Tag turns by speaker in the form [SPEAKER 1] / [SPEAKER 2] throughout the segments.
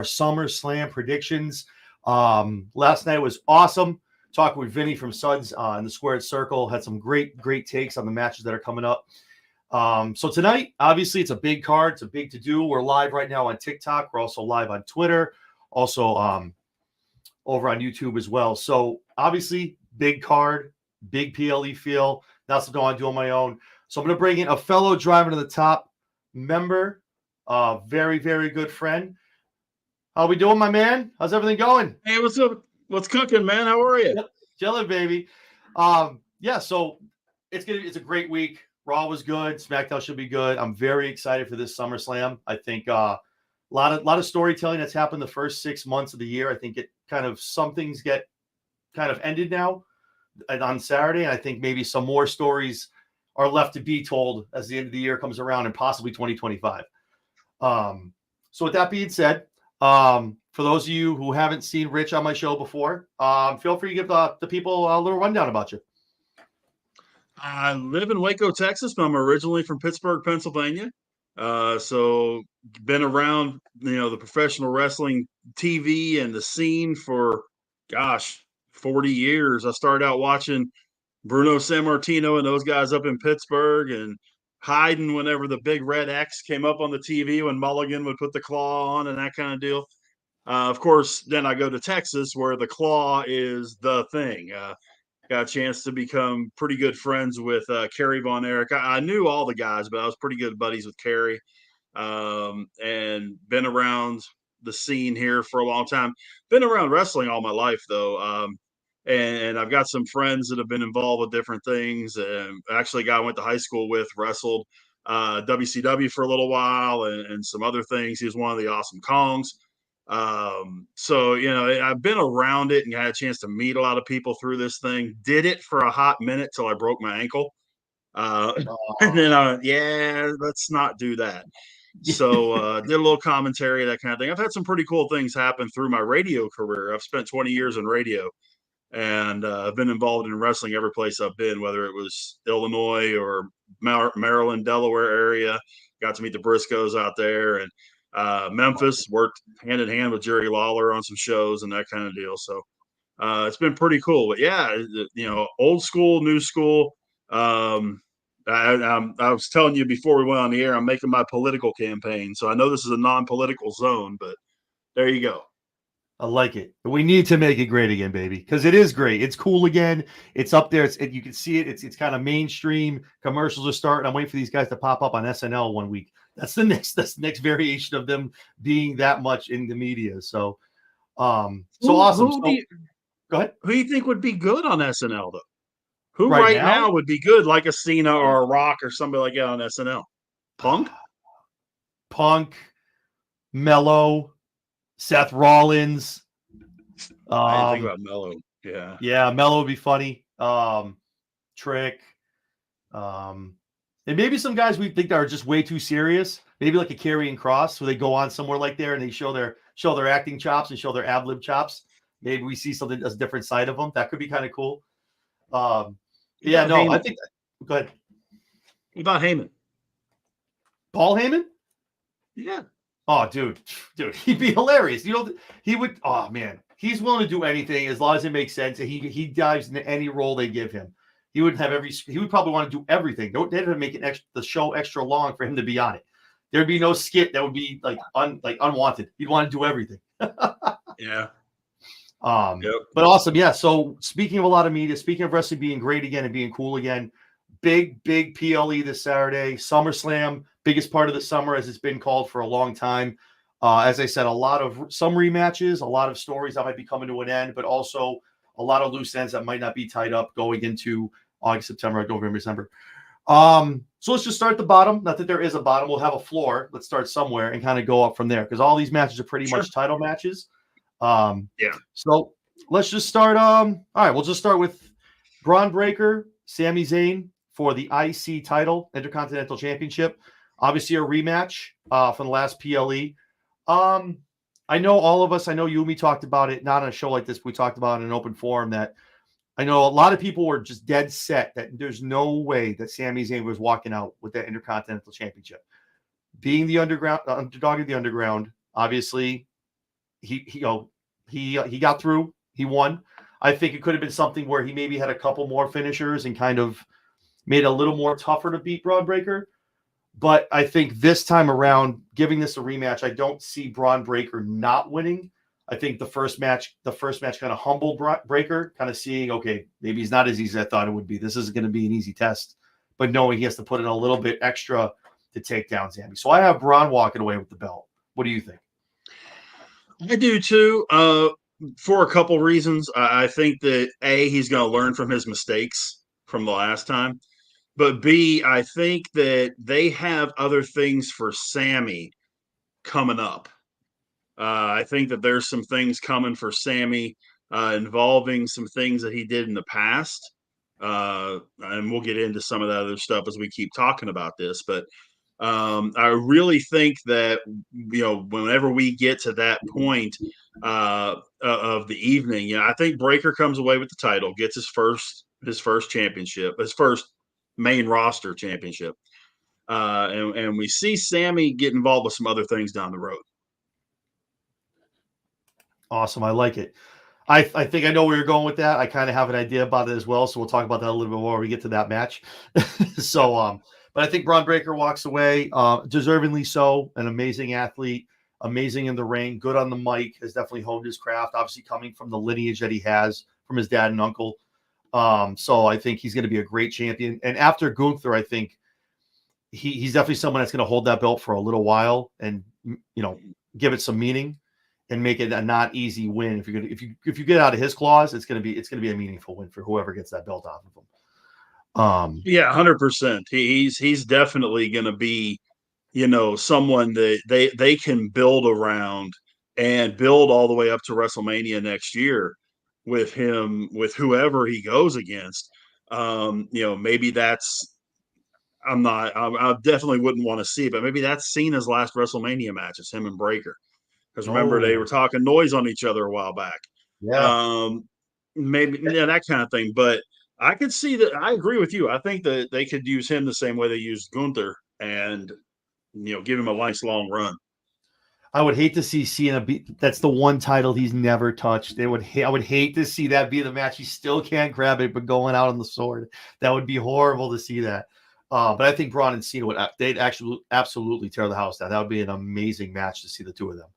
[SPEAKER 1] SummerSlam predictions. Last night was awesome. Talking with Vinny from Suds in the Squared Circle. Had some great takes on the matches that are coming up. So tonight, obviously, it's a big card. It's a big to-do. We're live right now on TikTok. We're also live on Twitter. Also over on YouTube as well. So obviously, big card, big PLE feel. Not something I want to do on my own. So I'm going to bring in a fellow Driver to the Top member, very, very good friend. How we doing, my man? How's everything going?
[SPEAKER 2] Hey, what's up? What's cooking, man? How are you?
[SPEAKER 1] Chilling, baby. So it's a great week. Raw was good. SmackDown should be good. I'm very excited for this SummerSlam. I think a lot of storytelling that's happened the first 6 months of the year. I think some things get kind of ended now on Saturday. And I think maybe some more stories are left to be told as the end of the year comes around and possibly 2025. So with that being said, for those of you who haven't seen Rich on my show before, feel free to give the people a little rundown about you.
[SPEAKER 2] I live in Waco, Texas, but I'm originally from Pittsburgh, Pennsylvania. So been around, the professional wrestling TV and the scene for, 40 years. I started out watching Bruno Sammartino and those guys up in Pittsburgh and hiding whenever the big red X came up on the TV when Mulligan would put the claw on and that kind of deal. Of course, then I go to Texas where the claw is the thing. Got a chance to become pretty good friends with Kerry Von Erich. I knew all the guys, but I was pretty good buddies with Kerry, and been around the scene here for a long time. Been around wrestling all my life, though. And I've got some friends that have been involved with different things. Actually, a guy I went to high school with wrestled WCW for a little while and some other things. He was one of the Awesome Kongs. So, I've been around it and had a chance to meet a lot of people through this thing. Did it for a hot minute till I broke my ankle. And then I went, let's not do that. So did a little commentary, that kind of thing. I've had some pretty cool things happen through my radio career. I've spent 20 years in radio. And I've been involved in wrestling every place I've been, whether it was Illinois or Maryland, Delaware area. Got to meet the Briscoes out there, and Memphis, worked hand in hand with Jerry Lawler on some shows and that kind of deal. So it's been pretty cool. But yeah, old school, new school. I was telling you before we went on the air, I'm making my political campaign. So I know this is a non-political zone, but there you go.
[SPEAKER 1] I like it. We need to make it great again, baby, because it is great. It's cool again. It's up there. You can see it. It's kind of mainstream. Commercials are starting. I'm waiting for these guys to pop up on SNL one week. That's the next variation of them being that much in the media. So, awesome. Go ahead.
[SPEAKER 2] Who do you think would be good on SNL though? Who right now would be good, like a Cena or a Rock or somebody like that on SNL?
[SPEAKER 1] Punk, Mello. Seth Rollins.
[SPEAKER 2] I didn't think about Mello.
[SPEAKER 1] Yeah, Mello would be funny. Trick. And maybe some guys we think that are just way too serious. Maybe like a Karrion Kross, where they go on somewhere like there and they show their acting chops and show their ad lib chops. Maybe we see something that's a different side of them. That could be kind of cool. I think. Go ahead.
[SPEAKER 2] What about Heyman?
[SPEAKER 1] Paul Heyman?
[SPEAKER 2] Yeah.
[SPEAKER 1] Oh, dude, he'd be hilarious. He would. Oh man, he's willing to do anything as long as it makes sense. And he dives into any role they give him. He would probably want to do everything. They'd have to make the show extra long for him to be on it. There'd be no skit that would be unwanted. He'd want to do everything.
[SPEAKER 2] Yeah.
[SPEAKER 1] But awesome. Yeah. So speaking of a lot of media, speaking of wrestling being great again and being cool again, big PLE this Saturday, SummerSlam. Biggest part of the summer, as it's been called for a long time. As I said, some rematches, a lot of stories that might be coming to an end, but also a lot of loose ends that might not be tied up going into August, September, November, December. So let's just start at the bottom. Not that there is a bottom. We'll have a floor. Let's start somewhere and kind of go up from there because all these matches are pretty much title matches. So let's just start. All right, we'll just start with Braun Breaker, Sami Zayn for the IC title, Intercontinental Championship. Obviously, a rematch from the last PLE. I know all of us, I know you and me talked about it, not on a show like this, but we talked about it in an open forum that I know a lot of people were just dead set that there's no way that Sami Zayn was walking out with that Intercontinental Championship. Being the underdog of the underground, obviously, he got through. He won. I think it could have been something where he maybe had a couple more finishers and kind of made it a little more tougher to beat Braun Breaker. But I think this time around, giving this a rematch, I don't see Braun Breaker not winning. I think the first match kind of humbled Breaker, kind of seeing, okay, maybe he's not as easy as I thought it would be. This isn't going to be an easy test, but knowing he has to put in a little bit extra to take down Sami. So I have Braun walking away with the belt. What do you think?
[SPEAKER 2] I do too. For a couple reasons. I think that he's going to learn from his mistakes from the last time, but B, I think that they have other things for Sami coming up. I think that there's some things coming for Sami involving some things that he did in the past. And we'll get into some of that other stuff as we keep talking about this. But I really think that, whenever we get to that point of the evening, I think Breaker comes away with the title, gets his first championship, his first main roster championship. And we see Sami get involved with some other things down the road.
[SPEAKER 1] Awesome. I like it. I think I know where you're going with that. I kind of have an idea about it as well. So we'll talk about that a little bit more when we get to that match. But I think Braun Breaker walks away, deservingly so. An amazing athlete, amazing in the ring, good on the mic, has definitely honed his craft, obviously coming from the lineage that he has from his dad and uncle. So I think he's going to be a great champion. And after Gunther, I think he's definitely someone that's going to hold that belt for a little while and, give it some meaning and make it a not easy win. If you get out of his claws, it's going to be a meaningful win for whoever gets that belt off of him.
[SPEAKER 2] Yeah, 100%. He's definitely going to be, someone that they can build around and build all the way up to WrestleMania next year with him, with whoever he goes against. Maybe that's, I definitely wouldn't want to see it, but maybe that's Cena's last WrestleMania match. It's him and Breaker. Because remember, they were talking noise on each other a while back.
[SPEAKER 1] Yeah.
[SPEAKER 2] Maybe that kind of thing. But I could see that. I agree with you. I think that they could use him the same way they used Gunther and, give him a nice long run.
[SPEAKER 1] I would hate to see Cena that's the one title he's never touched. I would hate to see that be the match. He still can't grab it, but going out on the sword. That would be horrible to see that. But I think Braun and Cena they'd actually absolutely tear the house down. That would be an amazing match to see the two of them.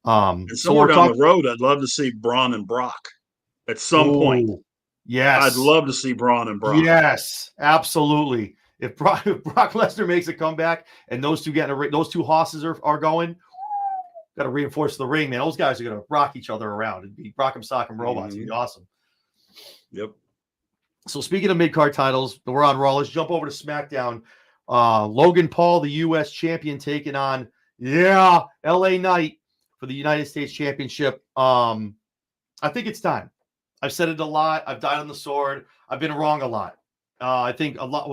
[SPEAKER 2] And somewhere down the road, I'd love to see Braun and Brock at some point.
[SPEAKER 1] Yes.
[SPEAKER 2] I'd love to see Braun and Brock.
[SPEAKER 1] Yes, absolutely. If Brock Lesnar makes a comeback and those two horses are going, got to reinforce the ring, man. Those guys are going to rock each other around. It'd be Brock and Sock and robots. It'd be awesome.
[SPEAKER 2] Yep.
[SPEAKER 1] So speaking of mid-card titles, we're on Raw. Let's jump over to SmackDown. Logan Paul, the U.S. champion, taking on LA Knight for the United States Championship. I think it's time. I've said it a lot. I've died on the sword. I've been wrong a lot. I think a lot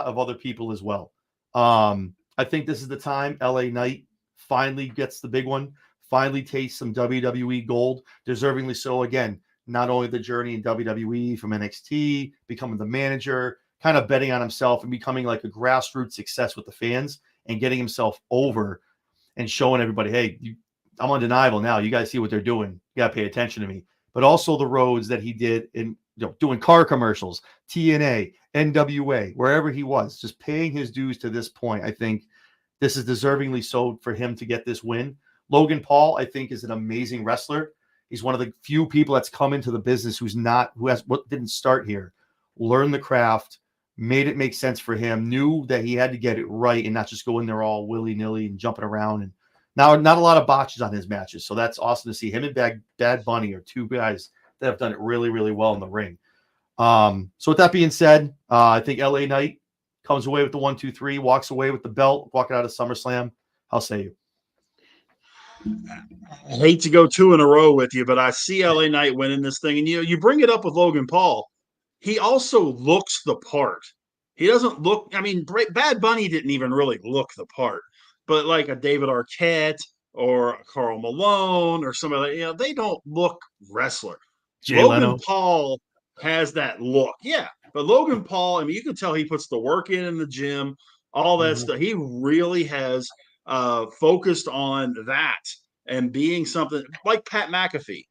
[SPEAKER 1] of other people as well. I think this is the time LA Knight finally gets the big one, finally tastes some WWE gold, deservingly so. Again, not only the journey in WWE from NXT, becoming the manager, kind of betting on himself and becoming like a grassroots success with the fans and getting himself over and showing everybody, hey, I'm undeniable now. You guys see what they're doing. You got to pay attention to me. But also the roads that he did in doing car commercials, TNA, NWA, wherever he was, just paying his dues to this point. I think this is deservingly so for him to get this win. Logan Paul, I think, is an amazing wrestler. He's one of the few people that's come into the business who didn't start here, learned the craft, made it make sense for him, knew that he had to get it right and not just go in there all willy-nilly and jumping around. And now, not a lot of botches on his matches. So that's awesome to see. Him and Bad Bunny are two guys that have done it really, really well in the ring. So with that being said, I think LA Knight comes away with the 1-2-3, walks away with the belt, walking out of SummerSlam. How say you?
[SPEAKER 2] I hate to go two in a row with you, but I see LA Knight winning this thing. And you bring it up with Logan Paul. He also looks the part. He doesn't look. I mean, Bad Bunny didn't even really look the part. But like a David Arquette or a Karl Malone or some of that, they don't look wrestler. Logan Paul has that look. Yeah. But Logan Paul, I mean, you can tell he puts the work in the gym, all that stuff. He really has focused on that and being something like Pat McAfee,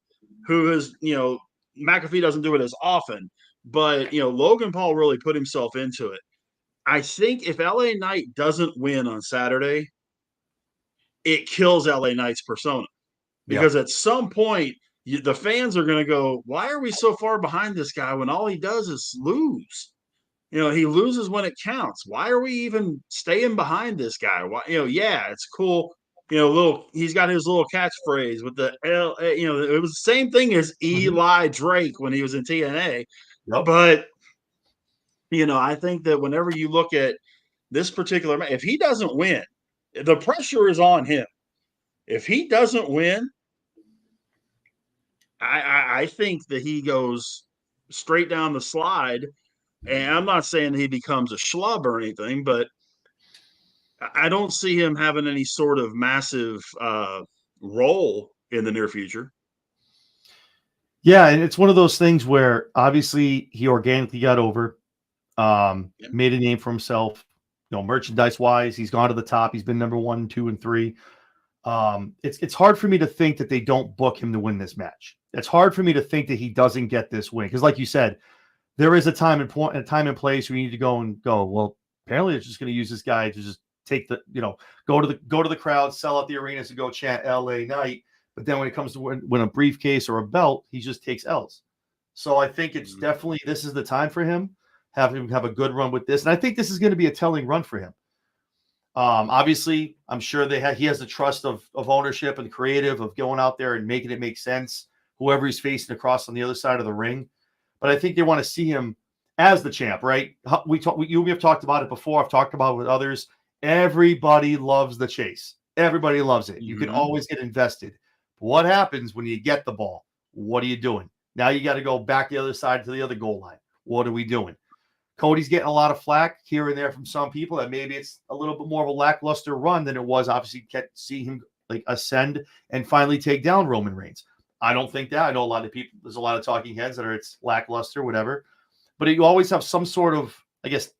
[SPEAKER 2] who is, McAfee doesn't do it as often, but, Logan Paul really put himself into it. I think if LA Knight doesn't win on Saturday, it kills LA Knight's persona. Because at some point, the fans are going to go, why are we so far behind this guy when all he does is lose? He loses when it counts. Why are we even staying behind this guy? Why, yeah, it's cool. He's got his little catchphrase with the L. It was the same thing as Eli Drake when he was in TNA.
[SPEAKER 1] Yep.
[SPEAKER 2] But I think that whenever you look at this particular match, if he doesn't win, the pressure is on him. If he doesn't win, I think that he goes straight down the slide. And I'm not saying he becomes a schlub or anything, but I don't see him having any sort of massive role in the near future.
[SPEAKER 1] Yeah, and it's one of those things where obviously he organically got over, made a name for himself. Merchandise wise, he's gone to the top. He's been number 1, 2, and 3. It's hard for me to think that they don't book him to win this match. It's hard for me to think that he doesn't get this win because, like you said, there is a time and place where you need to go. Well, apparently, they're just going to use this guy to just take the go to the crowd, sell out the arenas, and go chant LA Knight. But then when it comes to win a briefcase or a belt, he just takes L's. So I think it's definitely this is the time for him. Have him have a good run with this, and I think this is going to be a telling run for him. Obviously, I'm sure he has the trust of ownership and creative of going out there and making it make sense. Whoever he's facing across on the other side of the ring, but I think they want to see him as the champ, right? We have talked about it before. I've talked about it with others. Everybody loves the chase. Everybody loves it. You can always get invested. But what happens when you get the ball? What are you doing? Now you got to go back the other side to the other goal line. What are we doing? Cody's getting a lot of flack here and there from some people that maybe it's a little bit more of a lackluster run than it was. Obviously, see him ascend and finally take down Roman Reigns. I don't think that. I know a lot of people. There's a lot of talking heads that are it's lackluster, whatever. But you always have some sort of, I guess,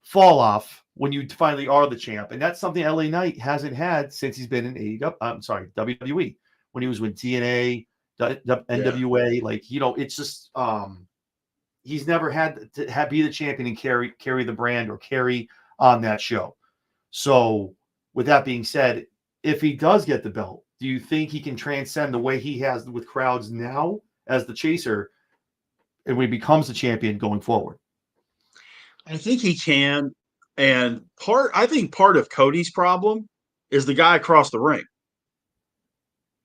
[SPEAKER 1] fall off when you finally are the champ, and that's something LA Knight hasn't had since he's been in AEW. I'm sorry, WWE when he was with TNA, NWA. It's just he's never had to be the champion and carry the brand or carry on that show. So, with that being said, if he does get the belt, do you think he can transcend the way he has with crowds now as the chaser and when he becomes the champion going forward?
[SPEAKER 2] I think he can. And I think part of Cody's problem is the guy across the ring.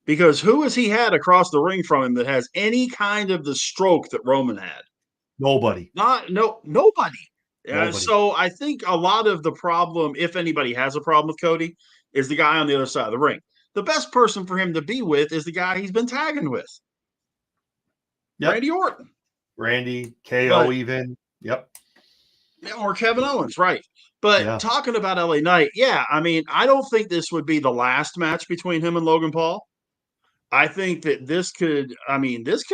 [SPEAKER 2] Because who has he had across the ring from him that has any kind of the stroke that Roman had?
[SPEAKER 1] Nobody.
[SPEAKER 2] Nobody. So I think a lot of the problem, if anybody has a problem with Cody, is the guy on the other side of the ring. The best person for him to be with is the guy he's been tagging with. Yep. Randy Orton.
[SPEAKER 1] Randy, KO even. Yep.
[SPEAKER 2] Or Kevin Owens, right. But talking about LA Knight, I don't think this would be the last match between him and Logan Paul. I think that this could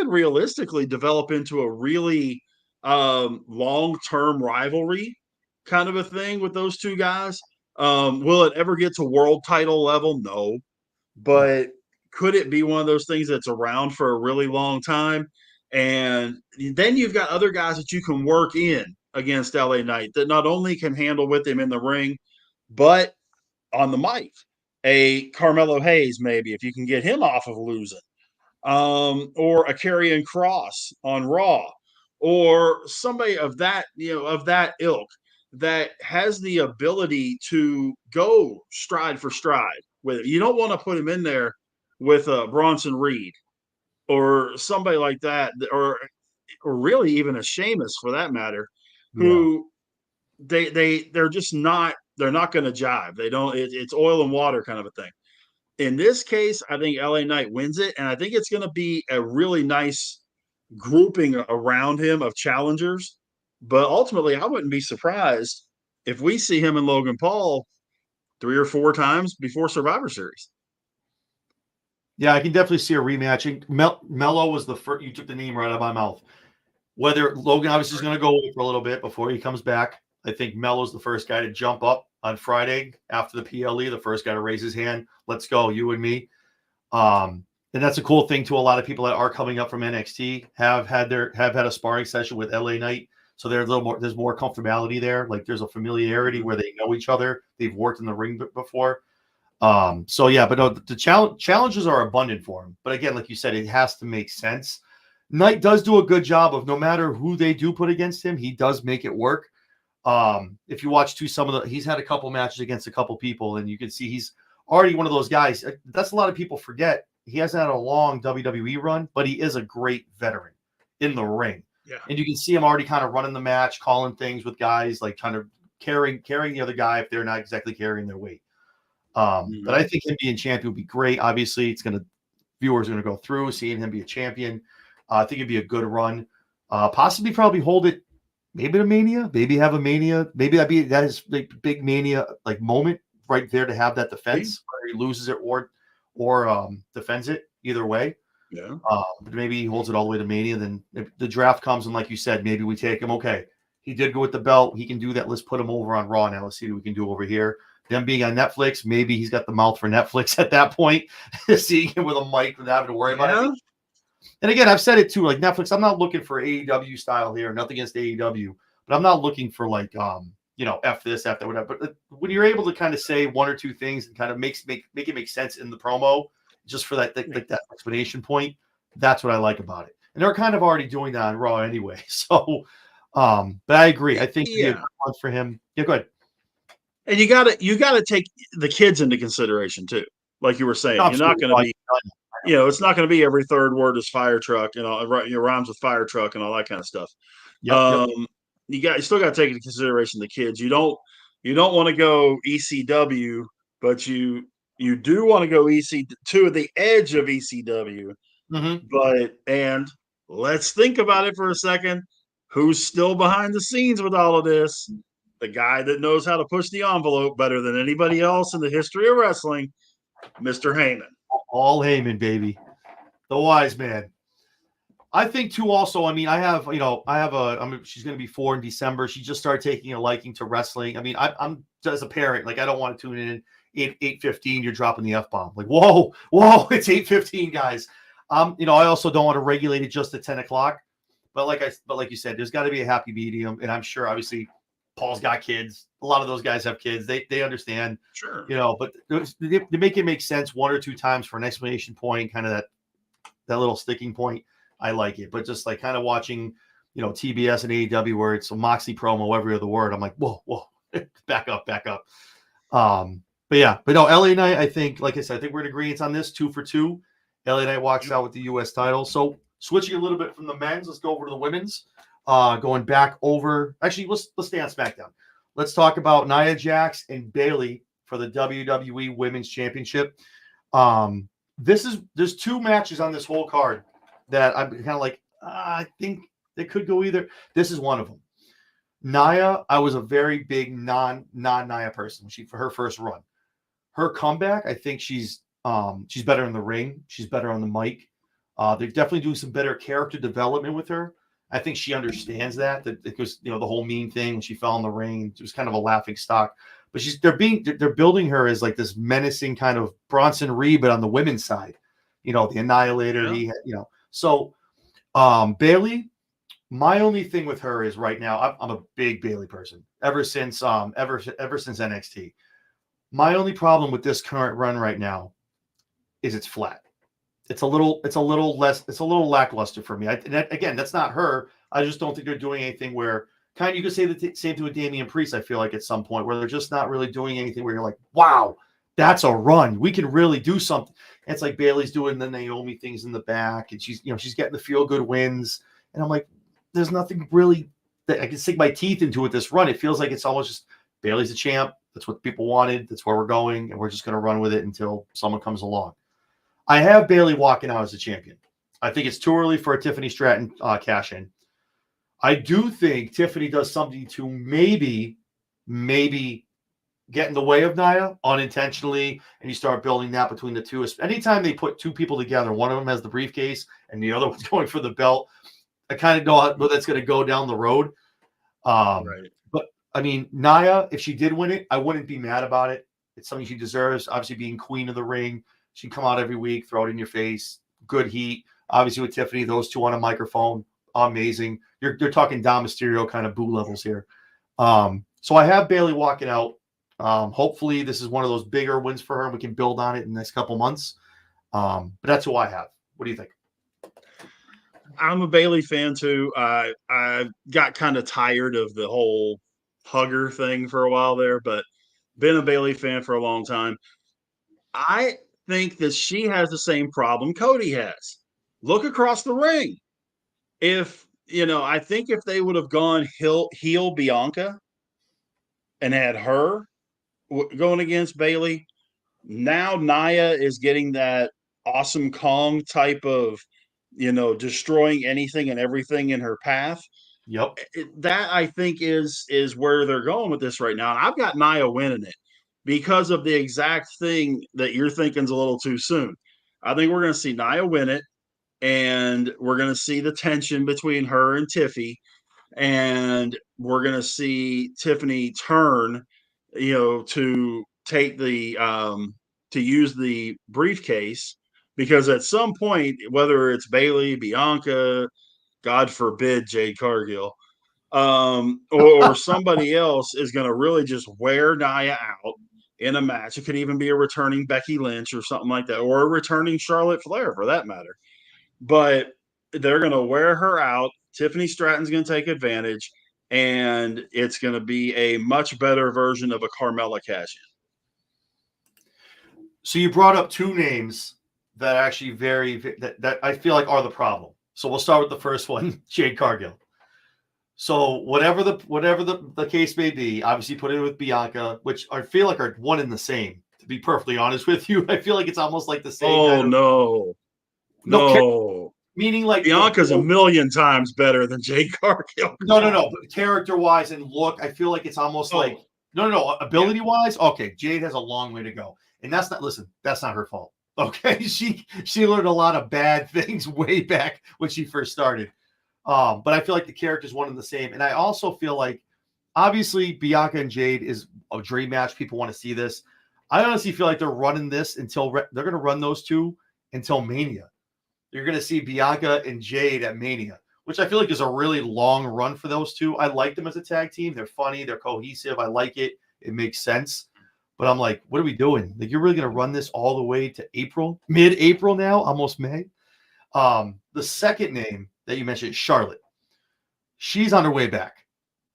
[SPEAKER 2] realistically develop into a really long-term rivalry kind of a thing with those two guys. Will it ever get to world title level? No. But could it be one of those things that's around for a really long time? And then you've got other guys that you can work in against LA Knight that not only can handle with him in the ring, but on the mic. A Carmelo Hayes, maybe, if you can get him off of losing. Or a Karrion Kross on Raw. Or somebody of that ilk that has the ability to go stride for stride with it. You don't want to put him in there with Bronson Reed or somebody like that, or really even a Sheamus for that matter, who they're just not going to jive. They don't. It's oil and water kind of a thing. In this case, I think LA Knight wins it, and I think it's going to be a really nice grouping around him of challengers. But ultimately, I wouldn't be surprised if we see him and Logan Paul 3 or 4 times before Survivor Series.
[SPEAKER 1] Yeah, I can definitely see a rematch. Mello was the first. You took the name right out of my mouth. Whether Logan obviously is going to go away for a little bit before he comes back. I think Mello's the first guy to jump up on Friday after the PLE, the first guy to raise his hand. Let's go, you and me. And that's a cool thing to a lot of people that are coming up from NXT have had a sparring session with LA Knight. So there's more comfortability there. Like there's a familiarity where they know each other. They've worked in the ring before. So yeah, but no, the challenges are abundant for him. But again, like you said, it has to make sense. Knight does do a good job of no matter who they do put against him, he does make it work. If you watch he's had a couple matches against a couple people, and you can see he's already one of those guys. That's a lot of people forget. He hasn't had a long WWE run, but he is a great veteran in the ring.
[SPEAKER 2] Yeah.
[SPEAKER 1] And you can see him already kind of running the match, calling things with guys, like kind of carrying the other guy if they're not exactly carrying their weight. But I think him being champion would be great. Obviously, viewers are going to go through seeing him be a champion. I think it'd be a good run. Possibly probably hold it maybe to Mania, maybe have a Mania. Maybe that is like big Mania like moment right there to have that defense where he loses it or defends it either way.
[SPEAKER 2] Yeah.
[SPEAKER 1] But maybe he holds it all the way to Mania. Then if the draft comes and like you said, maybe we take him. Okay, he did go with the belt. He can do that. Let's put him over on Raw now. Let's see what we can do over here. Them being on Netflix, maybe he's got the mouth for Netflix at that point. Seeing him with a mic without having to worry about it. And again, I've said it too. Like Netflix, I'm not looking for AEW style here. Nothing against AEW, but I'm not looking for like F this, F that, whatever. But when you're able to kind of say one or two things and kind of make it make sense in the promo, just for that that explanation point, that's what I like about it. And they're kind of already doing that on Raw anyway. So, but I agree. I think it'd be a good one for him. Yeah, go ahead.
[SPEAKER 2] And you gotta take the kids into consideration too. Like you were saying, you're not going to be, it's not going to be every third word is fire truck and all, right? Rhymes with fire truck and all that kind of stuff.
[SPEAKER 1] Yep.
[SPEAKER 2] You still got to take into consideration the kids. You don't want to go ECW, but you do want to go to the edge of ECW. But and let's think about it for a second. Who's still behind the scenes with all of this? The guy that knows how to push the envelope better than anybody else in the history of wrestling, Mr. Heyman.
[SPEAKER 1] All Heyman, baby. The wise man. I think too also, I mean, she's going to be 4 in December. She just started taking a liking to wrestling. I mean, I'm as a parent, like I don't want to tune in 8:15, you're dropping the F-bomb. Like, whoa, it's 8:15, guys. I also don't want to regulate it just at 10 o'clock. But like you said, there's got to be a happy medium. And I'm sure obviously Paul's got kids. A lot of those guys have kids. They understand.
[SPEAKER 2] Sure.
[SPEAKER 1] But they make it make sense one or two times for an explanation point, kind of that little sticking point. I like it. But just like kind of watching, TBS and AEW where it's a Moxley promo every other word. I'm like, whoa, back up. But no, LA Knight, I think, like I said, I think we're in agreement on this 2 for 2. LA Knight walks out with the US title. So switching a little bit from the men's, let's go over to the women's. Going back over, actually, let's stay on SmackDown. Let's talk about Nia Jax and Bayley for the WWE Women's Championship. There's 2 matches on this whole card that I'm kind of like, I think they could go either. This is one of them. Nia, I was a very big non-Nia person for her first run. Her comeback, I think she's better in the ring. She's better on the mic. They're definitely doing some better character development with her. I think she understands that because the whole meme thing when she fell in the ring, it was kind of a laughing stock. But they're building her as like this menacing kind of Bronson Reed, but on the women's side, the Annihilator.
[SPEAKER 2] Yeah.
[SPEAKER 1] So Bayley. My only thing with her is right now I'm a big Bayley person ever since NXT. My only problem with this current run right now is it's flat. It's a little lackluster for me. Again, that's not her. I just don't think they're doing anything where you could say the same thing with Damian Priest. I feel like at some point where they're just not really doing anything where you're like, wow, that's a run. We can really do something. And it's like Bayley's doing the Naomi things in the back, and she's getting the feel good wins. And I'm like, there's nothing really that I can sink my teeth into with this run. It feels like it's almost just Bayley's a champ. That's what people wanted. That's where we're going, and we're just going to run with it until someone comes along. I have Bayley walking out as a champion. I think it's too early for a Tiffany Stratton cash-in. I do think Tiffany does something to maybe get in the way of Nia unintentionally, and you start building that between the two. Anytime they put 2 people together, one of them has the briefcase and the other one's going for the belt, I kind of know where that's going to go down the road.
[SPEAKER 2] Right.
[SPEAKER 1] But, I mean, Nia, if she did win it, I wouldn't be mad about it. It's something she deserves, obviously being queen of the ring. She'd come out every week, throw it in your face, good heat. Obviously with Tiffany, those two on a microphone, amazing. You're talking Dom Mysterio kind of boo levels here. So I have Bayley walking out. Hopefully this is one of those bigger wins for her and we can build on it in the next couple months. But that's who I have. What do you think?
[SPEAKER 2] I'm a Bayley fan too. I got kind of tired of the whole hugger thing for a while there, but been a Bayley fan for a long time. I think that she has the same problem Cody has. Look across the ring. If I think if they would have gone heel Bianca and had her going against Bayley, now Nia is getting that awesome Kong type of, destroying anything and everything in her path.
[SPEAKER 1] Yep.
[SPEAKER 2] That I think is where they're going with this right now. And I've got Nia winning it because of the exact thing that you're thinking is a little too soon. I think we're going to see Nia win it, and we're going to see the tension between her and Tiffy, and we're going to see Tiffany turn, to take the to use the briefcase, because at some point, whether it's Bayley, Bianca, God forbid Jade Cargill, or somebody else is going to really just wear Nia out in a match. It could even be a returning Becky Lynch or something like that, or a returning Charlotte Flair for that matter. But they're going to wear her out. Tiffany Stratton's going to take advantage, and it's going to be a much better version of a Carmella cash-in.
[SPEAKER 1] So you brought up two names that are actually that I feel like are the problem. So we'll start with the first one, Jade Cargill. So whatever the case may be, obviously put it with Bianca, which I feel like are one and the same. To be perfectly honest with you, I feel like it's almost like the same.
[SPEAKER 2] Oh no!
[SPEAKER 1] Meaning like
[SPEAKER 2] Bianca's a million times better than Jade Cargill.
[SPEAKER 1] No. Character wise and look, I feel like it's almost like no. Ability wise, okay, Jade has a long way to go, and that's not her fault. Okay, she learned a lot of bad things way back when she first started. But I feel like the character's one and the same. And I also feel like, obviously, Bianca and Jade is a dream match. People want to see this. I honestly feel like they're running this until they're going to run those two until Mania. You're going to see Bianca and Jade at Mania, which I feel like is a really long run for those two. I like them as a tag team. They're funny. They're cohesive. I like it. It makes sense. But I'm like, what are we doing? Like, you're really going to run this all the way to April, mid-April now, almost May. The second name that you mentioned, Charlotte. She's on her way back.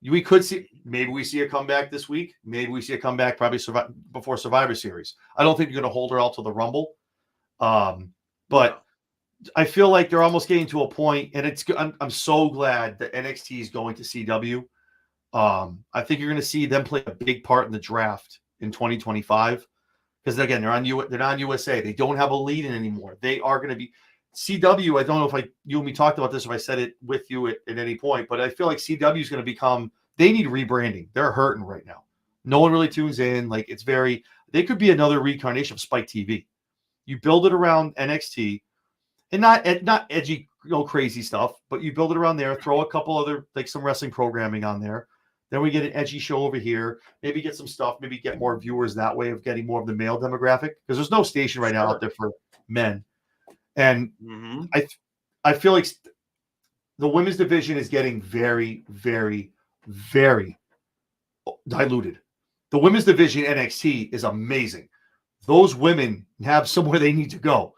[SPEAKER 1] We could see, maybe we see a comeback this week. Maybe we see a comeback probably before Survivor Series. I don't think you're going to hold her out to the Rumble. But I feel like they're almost getting to a point, and I'm so glad that NXT is going to CW. I think you're going to see them play a big part in the draft in 2025. Because again, they're not on USA. They don't have a lead-in anymore. They are going to be CW. I don't know if you and me talked about this, if I said it with you at any point, but I feel like CW is going to become. They need rebranding. They're hurting right now. No one really tunes in. Like they could be another reincarnation of Spike TV. You build it around NXT, and not edgy, crazy stuff, but you build it around there. Throw a couple other some wrestling programming on there. Then we get an edgy show over here. Maybe get some stuff. Maybe get more viewers that way of getting more of the male demographic, because there's no station right now out there for men. And I feel like the women's division is getting very, very, very diluted. The women's division NXT is amazing. Those women have somewhere they need to go.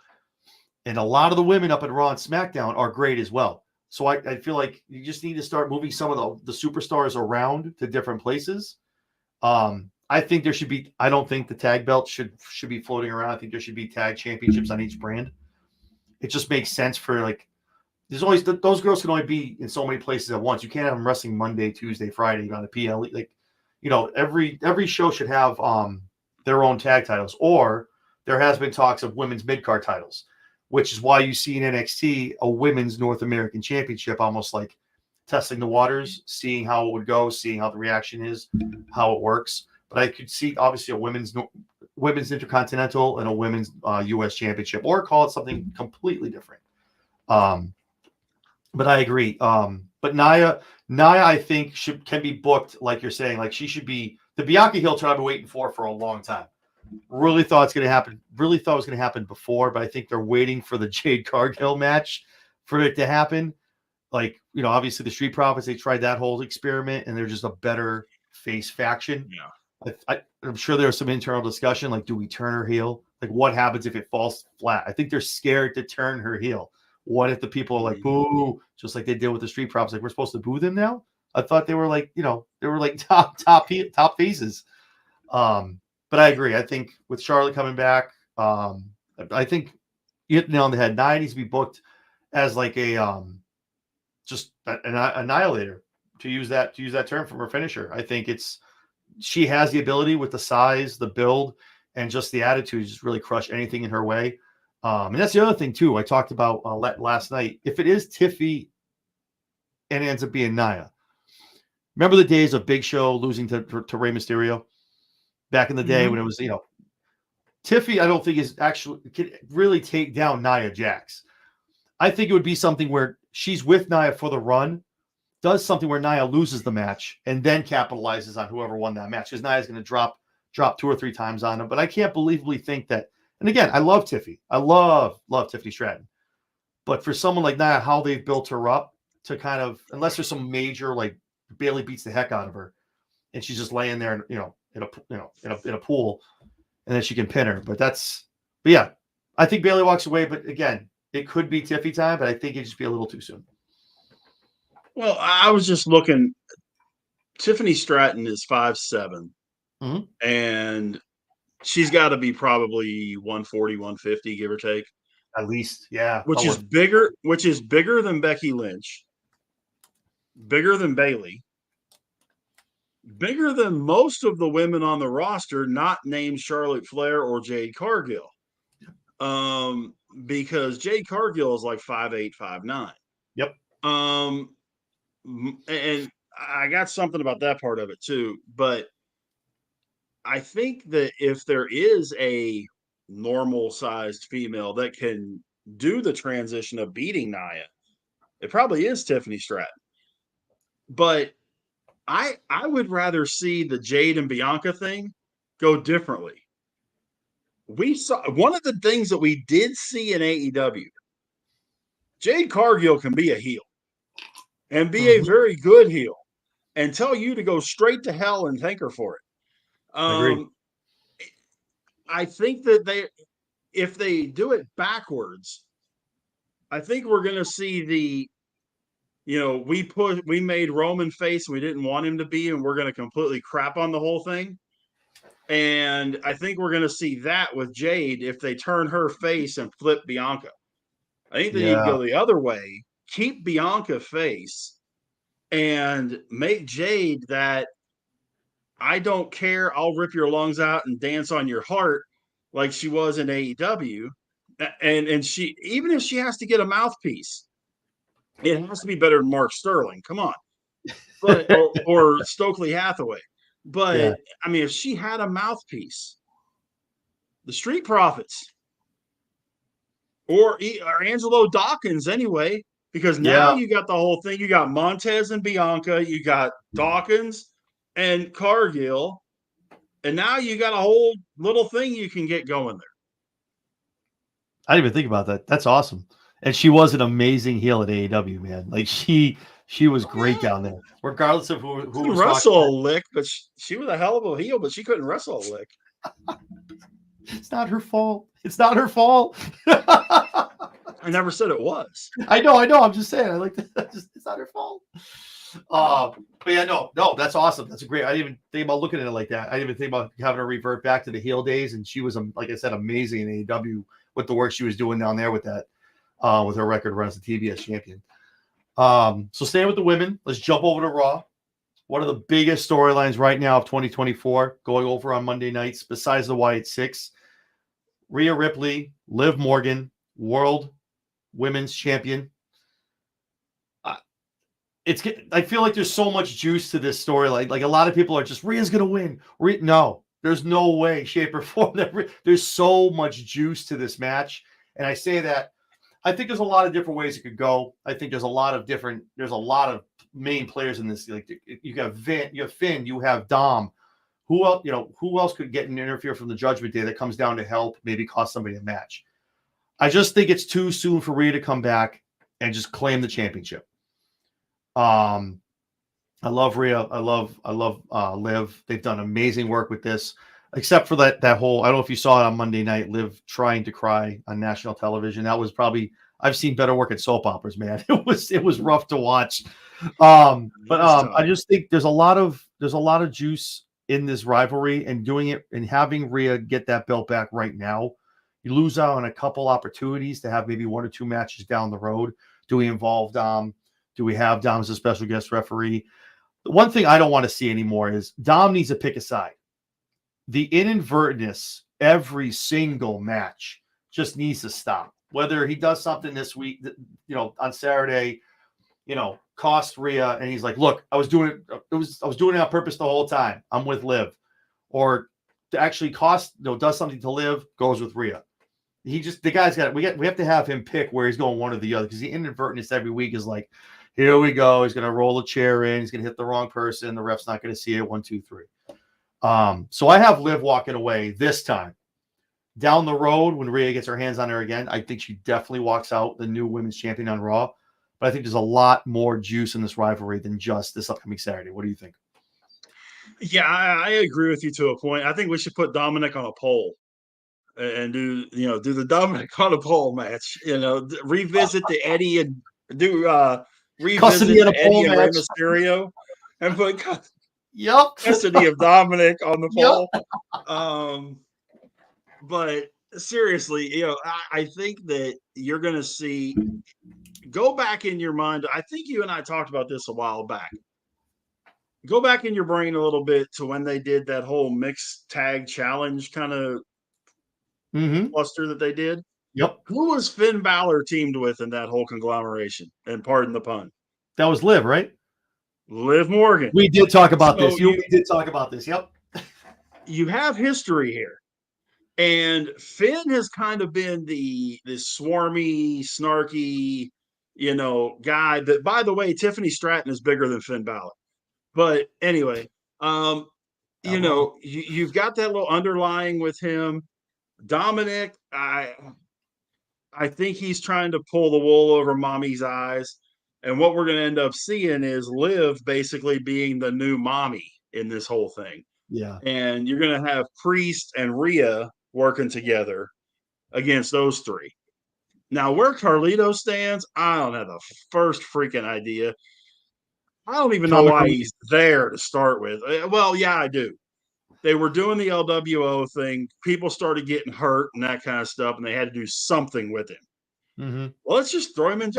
[SPEAKER 1] And a lot of the women up at Raw and SmackDown are great as well. So I feel like you just need to start moving some of the superstars around to different places. I think there should be. I don't think the tag belt should be floating around. I think there should be tag championships on each brand. It just makes sense for there's always those girls can only be in so many places at once. You can't have them wrestling Monday, Tuesday, Friday on the PLE. Every show should have their own tag titles, or there has been talks of women's mid-card titles, which is why you see in NXT a women's North American Championship, almost like testing the waters, seeing how it would go, seeing how the reaction is, how it works. But I could see obviously a women's Intercontinental and a women's U.S. Championship, or call it something completely different. But I agree. But Nia, I think can be booked like you're saying. Like she should be the Bianca heel turn I've been waiting for a long time. Really thought it's going to happen. Really thought it was going to happen before, but I think they're waiting for the Jade Cargill match for it to happen. Like, obviously the Street Profits, they tried that whole experiment, and they're just a better face faction.
[SPEAKER 2] Yeah.
[SPEAKER 1] I'm sure there was some internal discussion, like, do we turn her heel? Like, what happens if it falls flat? I think they're scared to turn her heel. What if the people are like, boo, just like they did with the Street Profits? Like, we're supposed to boo them now? I thought they were like, they were like top faces. But I agree. I think with Charlotte coming back, I think you hit the nail on the head. Nia needs to be booked as like a just an annihilator, to use that term from her finisher. I think she has the ability with the size, the build, and just the attitude to just really crush anything in her way. And that's the other thing too. I talked about last night. If it is Tiffy and it ends up being Nia, remember the days of Big Show losing to Rey Mysterio back in the day when it was, Tiffy, I don't think can really take down Nia Jax. I think it would be something where she's with Nia for the run, does something where Nia loses the match, and then capitalizes on whoever won that match, because Nia's going to drop 2 or 3 times on him. But I can't believably think that. And again, I love Tiffy. I love Tiffany Stratton. But for someone like Nia, how they've built her up to kind of, unless there's some major, like Bayley beats the heck out of her, and she's just laying there, in a pool, and then she can pin her. But yeah, I think Bayley walks away. But again, it could be Tiffy time, but I think it'd just be a little too soon.
[SPEAKER 2] Well, I was just looking. Tiffany Stratton is 5'7", and she's got to be probably 140, 150, give or take.
[SPEAKER 1] At least, yeah.
[SPEAKER 2] Which is bigger than Becky Lynch, bigger than Bayley, bigger than most of the women on the roster, not named Charlotte Flair or Jade Cargill. Because Jade Cargill is like 5'8", 5'9".
[SPEAKER 1] Yep.
[SPEAKER 2] And I got something about that part of it too, but I think that if there is a normal sized female that can do the transition of beating Nia, it probably is Tiffany Stratton. But I would rather see the Jade and Bianca thing go differently. We saw one of the things that we did see in AEW. Jade Cargill can be a heel and be a very good heel and tell you to go straight to hell and thank her for it.
[SPEAKER 1] Agreed.
[SPEAKER 2] I think that if they do it backwards, I think we're going to see we made Roman face and we didn't want him to be, and we're going to completely crap on the whole thing. And I think we're going to see that with Jade if they turn her face and flip Bianca. I think they need to go the other way, keep Bianca face, and make Jade that I don't care, I'll rip your lungs out and dance on your heart like she was in AEW. And she, even if she has to get a mouthpiece, it has to be better than Mark Sterling. Come on. But or Stokely Hathaway. But I mean, if she had a mouthpiece, the Street Profits or Angelo Dawkins anyway, because now you got the whole thing. You got Montez and Bianca, you got Dawkins and Cargill, and now you got a whole little thing you can get going there.
[SPEAKER 1] I didn't even think about that. That's awesome. And she was an amazing heel at AEW, man. Like she was great down there, regardless of who was
[SPEAKER 2] wrestle a lick. But she was a hell of a heel, but she couldn't wrestle a lick.
[SPEAKER 1] It's not her fault. It's not her fault.
[SPEAKER 2] I never said it was.
[SPEAKER 1] I know. I'm just saying. I like that. It's not her fault. But yeah, no, that's awesome. That's great. I didn't even think about looking at it like that. I didn't even think about having her revert back to the heel days. And she was, like I said, amazing in AEW with the work she was doing down there with that, with her record run as a TBS champion. So staying with the women, let's jump over to Raw. One of the biggest storylines right now of 2024 going over on Monday nights, besides the Wyatt Six, Rhea Ripley, Liv Morgan, World Women's Champion. I feel like there's so much juice to this storyline. Like a lot of people are just, Rhea's going to win. No, there's no way, shape, or form. There's so much juice to this match. And I say that, I think there's a lot of different ways it could go. I think there's a lot of main players in this. Like you have Finn, you have Dom, who else, who else could get an interfere from the Judgment Day that comes down to help, maybe cost somebody a match. I just think it's too soon for Rhea to come back and just claim the championship. I love Rhea. I love Liv. They've done amazing work with this, except for that whole, I don't know if you saw it on Monday night, Liv trying to cry on national television. That was probably, I've seen better work at soap operas, man. It was rough to watch. I just think there's a lot of juice in this rivalry, and doing it and having Rhea get that belt back right now. You lose out on a couple opportunities to have maybe 1 or 2 matches down the road. Do we involve Dom? Do we have Dom as a special guest referee? The one thing I don't want to see anymore is Dom needs to pick a side. The inadvertentness every single match just needs to stop. Whether he does something this week, on Saturday, cost Rhea, and he's like, "Look, I was doing it. I was doing it on purpose the whole time. I'm with Liv," or to actually cost, does something to Liv, goes with Rhea. The guy's got it. We have to have him pick where he's going, one or the other, because the inadvertentness every week is like, here we go. He's going to roll a chair in. He's going to hit the wrong person. The ref's not going to see it. 1, 2, 3. So I have Liv walking away this time. Down the road, when Rhea gets her hands on her again, I think she definitely walks out the new women's champion on Raw. But I think there's a lot more juice in this rivalry than just this upcoming Saturday. What do you think?
[SPEAKER 2] Yeah, I agree with you to a point. I think we should put Dominic on a pole and do the Dominic on a pole match. Revisit the Eddie and revisit the Eddie and Rey Mysterio and put custody of Dominic on the pole. But seriously, I think that you're going to see. Go back in your mind. I think you and I talked about this a while back. Go back in your brain a little bit to when they did that whole mixed tag challenge kind of cluster that they did.
[SPEAKER 1] Yep.
[SPEAKER 2] Who was Finn Balor teamed with in that whole conglomeration? And pardon the pun.
[SPEAKER 1] That was Liv, right?
[SPEAKER 2] Liv Morgan.
[SPEAKER 1] We did talk about this. We did talk about this. Yep.
[SPEAKER 2] You have history here. And Finn has kind of been this swarmy, snarky, guy that, by the way, Tiffany Stratton is bigger than Finn Balor. But anyway, you've got that little underlying with him. Dominic, I think he's trying to pull the wool over mommy's eyes. And what we're going to end up seeing is Liv basically being the new mommy in this whole thing.
[SPEAKER 1] Yeah.
[SPEAKER 2] And you're going to have Priest and Rhea working together against those three. Now, where Carlito stands, I don't have the first freaking idea. I don't even know why he's there to start with. Well, yeah, I do. They were doing the LWO thing. People started getting hurt and that kind of stuff, and they had to do something with him.
[SPEAKER 1] Mm-hmm.
[SPEAKER 2] Well, let's just throw him in.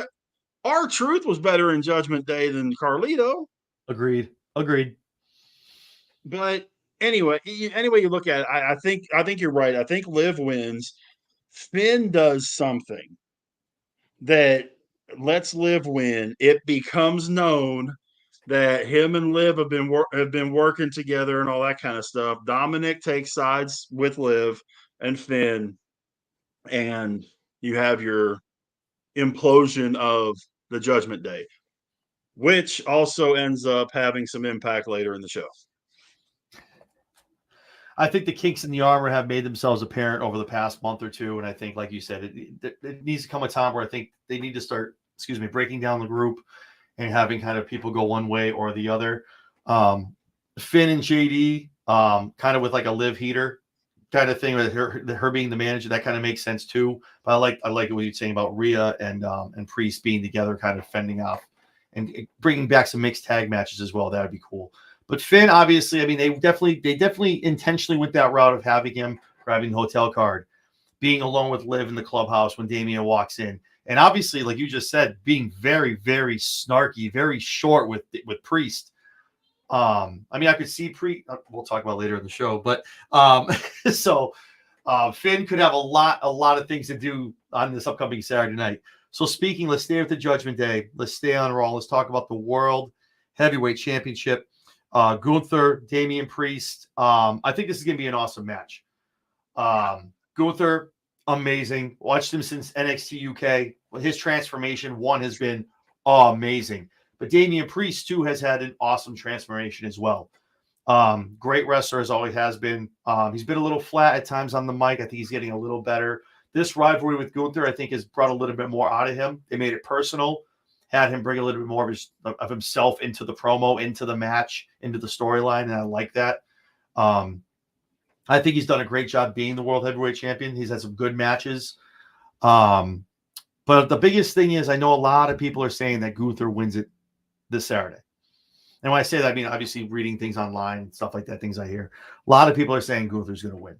[SPEAKER 2] R-Truth was better in Judgment Day than Carlito.
[SPEAKER 1] Agreed.
[SPEAKER 2] But anyway, you look at it, I think you're right. I think Liv wins. Finn does something that lets Liv win. It becomes known that him and Liv have been working together and all that kind of stuff. Dominic takes sides with Liv and Finn, and you have your implosion of the Judgment Day, which also ends up having some impact later in the show.
[SPEAKER 1] I think the kinks in the armor have made themselves apparent over the past month or two, and I think, like you said, it needs to come a time where I think they need to start, breaking down the group and having kind of people go one way or the other. Finn and JD, kind of with like a Liv heater kind of thing, with her being the manager, that kind of makes sense too. But I like what you're saying about Rhea and Priest being together, kind of fending off and bringing back some mixed tag matches as well. That would be cool. But Finn, obviously, I mean, they definitely intentionally went that route of having him grabbing the hotel card, being alone with Liv in the clubhouse when Damian walks in. And obviously, like you just said, being very, very snarky, very short with Priest. I mean, I could see Priest. We'll talk about it later in the show, but Finn could have a lot of things to do on this upcoming Saturday night. So speaking, let's stay with the Judgment Day. Let's stay on Raw. Let's talk about the World Heavyweight Championship. Gunther, Damian Priest. I think this is going to be an awesome match. Gunther, amazing. Watched him since NXT UK. His transformation, has been amazing. But Damian Priest, too, has had an awesome transformation as well. Great wrestler as always has been. He's been a little flat at times on the mic. I think he's getting a little better. This rivalry with Gunther, I think, has brought a little bit more out of him. They made it personal, had him bring a little bit more of himself into the promo, into the match, into the storyline, and I like that. I think he's done a great job being the World Heavyweight Champion. He's had some good matches. But the biggest thing is I know a lot of people are saying that Gunther wins it this Saturday. And when I say that, I mean, obviously reading things online, stuff like that, things I hear. A lot of people are saying Gunther's going to win.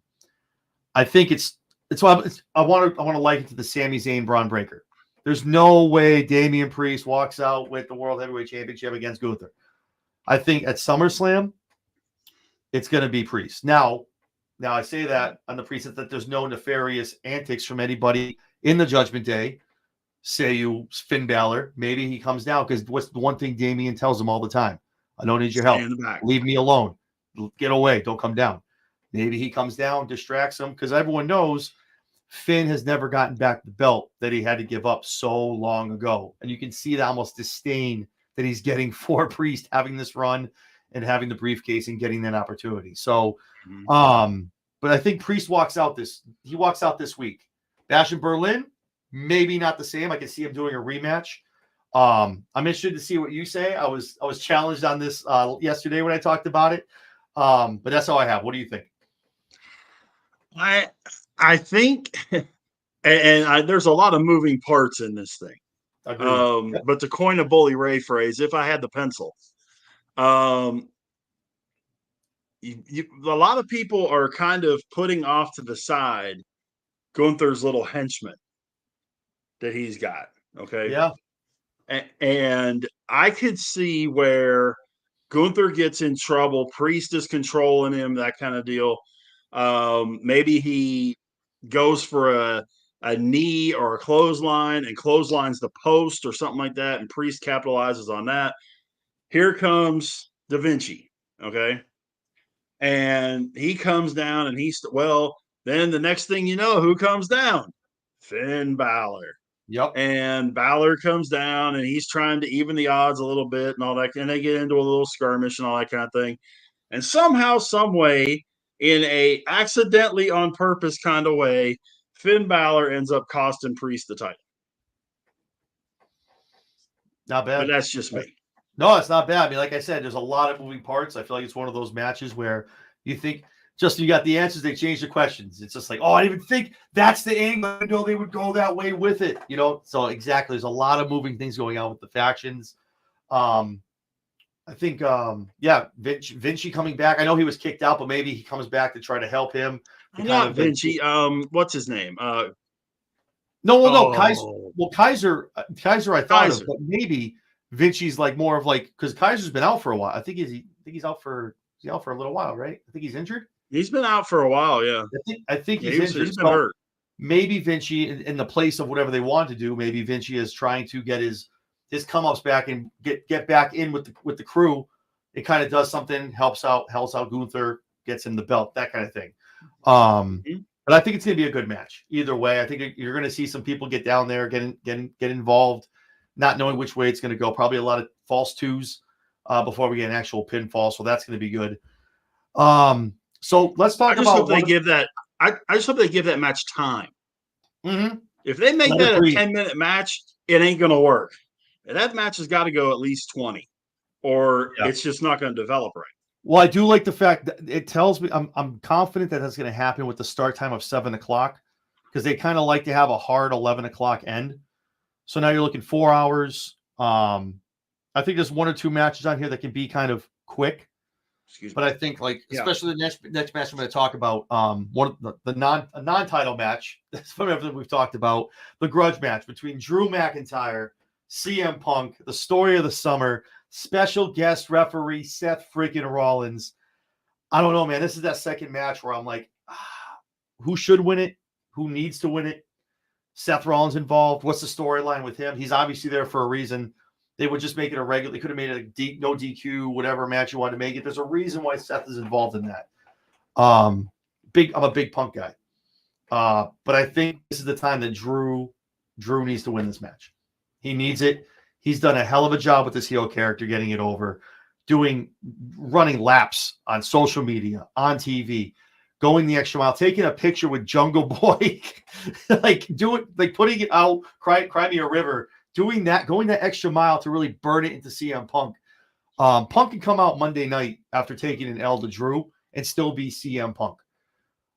[SPEAKER 1] I think it's why I want to liken it to the Sami Zayn Braun Breaker. There's no way Damian Priest walks out with the World Heavyweight Championship against Gunther. I think at SummerSlam, it's going to be Priest. Now I say that on the pretense that there's no nefarious antics from anybody in the Judgment Day. Say you Finn Balor, maybe he comes down because what's the one thing Damian tells him all the time? I don't need your help. Leave me alone. Get away. Don't come down. Maybe he comes down, distracts him because everyone knows Finn has never gotten back the belt that he had to give up so long ago. And you can see the almost disdain that he's getting for Priest having this run and having the briefcase and getting that opportunity. So, but I think Priest walks out this week. Bash in Berlin, maybe not the same. I can see him doing a rematch. I'm interested to see what you say. I was challenged on this yesterday when I talked about it. But that's all I have. What do you think?
[SPEAKER 2] I think, and there's a lot of moving parts in this thing.
[SPEAKER 1] Yep.
[SPEAKER 2] But to coin a Bully Ray phrase, if I had the pencil, a lot of people are kind of putting off to the side Gunther's little henchman that he's got. Okay.
[SPEAKER 1] Yeah.
[SPEAKER 2] And I could see where Gunther gets in trouble. Priest is controlling him, that kind of deal. Maybe he goes for a knee or a clothesline and clotheslines the post or something like that, and Priest capitalizes on that. Here comes Da Vinci, okay? And he comes down, and then the next thing you know, who comes down? Finn Balor.
[SPEAKER 1] Yep.
[SPEAKER 2] And Balor comes down, and he's trying to even the odds a little bit and all that, and they get into a little skirmish and all that kind of thing. And somehow, some way, in a accidentally on purpose kind of way, Finn Balor ends up costing Priest the title.
[SPEAKER 1] Not bad.
[SPEAKER 2] But that's just me.
[SPEAKER 1] No, it's not bad. I mean, like I said, there's a lot of moving parts. I feel like it's one of those matches where you think just you got the answers, they change the questions. It's just like, oh, I didn't even think that's the angle. I didn't know they would go that way with it. So exactly. There's a lot of moving things going on with the factions. I think, Vinci coming back. I know he was kicked out, but maybe he comes back to try to help him.
[SPEAKER 2] Not Vinci. What's his name?
[SPEAKER 1] No, Kaiser. Well, Kaiser I thought
[SPEAKER 2] Kaiser.
[SPEAKER 1] of, but maybe Vinci's like more of like because Kaiser's been out for a while. I think he's out for a little while, right? I think he's injured.
[SPEAKER 2] He's been out for a while, yeah.
[SPEAKER 1] I think he's injured.
[SPEAKER 2] He's been hurt.
[SPEAKER 1] Maybe Vinci, in the place of whatever they want to do, maybe Vinci is trying to get his come-ups back and get back in with the crew. It kind of does something, helps out Gunther, gets him the belt, that kind of thing. But I think it's going to be a good match. Either way, I think you're going to see some people get down there, get involved, not knowing which way it's going to go. Probably a lot of false twos before we get an actual pinfall. So that's going to be good. So let's talk about.
[SPEAKER 2] I just hope they give that match time.
[SPEAKER 1] Mm-hmm.
[SPEAKER 2] If they make that a 10-minute match, it ain't going to work. And that match has got to go at least 20, or it's just not going to develop right.
[SPEAKER 1] Well, I do like the fact that it tells me I'm confident that that's going to happen with the start time of 7:00 because they kind of like to have a hard 11:00 end. So now you're looking 4 hours. I think there's one or two matches on here that can be kind of quick. But I think especially the next match I'm going to talk about, one of the non-title match. That's from everything we've talked about. The grudge match between Drew McIntyre, CM Punk, the story of the summer. Special guest referee Seth freaking Rollins. I don't know, man. This is that second match where I'm like, who should win it? Who needs to win it? Seth Rollins involved. What's the storyline with him? He's obviously there for a reason. They would just make it a regular. They could have made it a no DQ, whatever match you want to make it. There's a reason why Seth is involved in that. I'm a big Punk guy, but I think this is the time that Drew needs to win this match. He needs it. He's done a hell of a job with this heel character, getting it over. running laps on social media, on TV, going the extra mile, taking a picture with Jungle Boy, putting it out, Cry Me a River, doing that, going that extra mile to really burn it into CM Punk. Punk can come out Monday night after taking an L to Drew and still be CM Punk.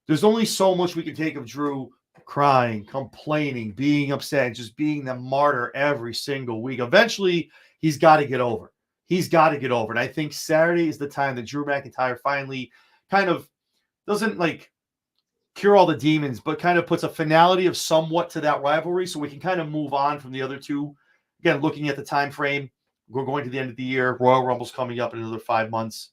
[SPEAKER 1] There's only so much we can take of Drew crying, complaining, being upset, and just being the martyr every single week. Eventually, he's got to get over. He's got to get over. And I think Saturday is the time that Drew McIntyre finally kind of doesn't cure all the demons, but kind of puts a finality of somewhat to that rivalry so we can kind of move on from the other two. Again, looking at the time frame, we're going to the end of the year. Royal Rumble's coming up in another 5 months.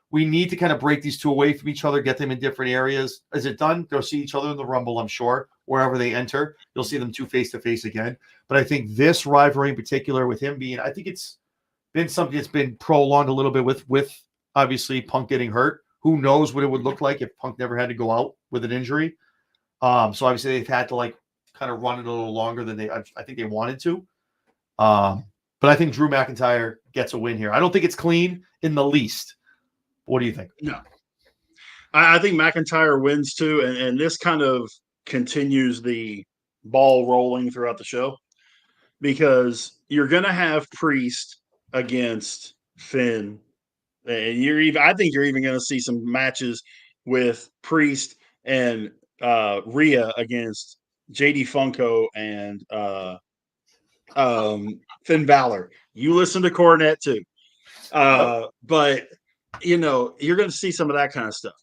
[SPEAKER 1] We need to kind of break these two away from each other, get them in different areas. Is it done? They'll see each other in the Rumble, I'm sure. Wherever they enter, you'll see them two face-to-face again. But I think this rivalry in particular with him being, I think it's been something that's been prolonged a little bit with obviously Punk getting hurt. Who knows what it would look like if Punk never had to go out with an injury. So obviously they've had to kind of run it a little longer than I think they wanted to. But I think Drew McIntyre gets a win here. I don't think it's clean in the least. What do you think?
[SPEAKER 2] No. I think McIntyre wins too, and this kind of continues the ball rolling throughout the show because you're going to have Priest against Finn, and I think you're even going to see some matches with Priest and Rhea against JD Funko and Finn Balor. You listen to Cornette too, but you're going to see some of that kind of stuff.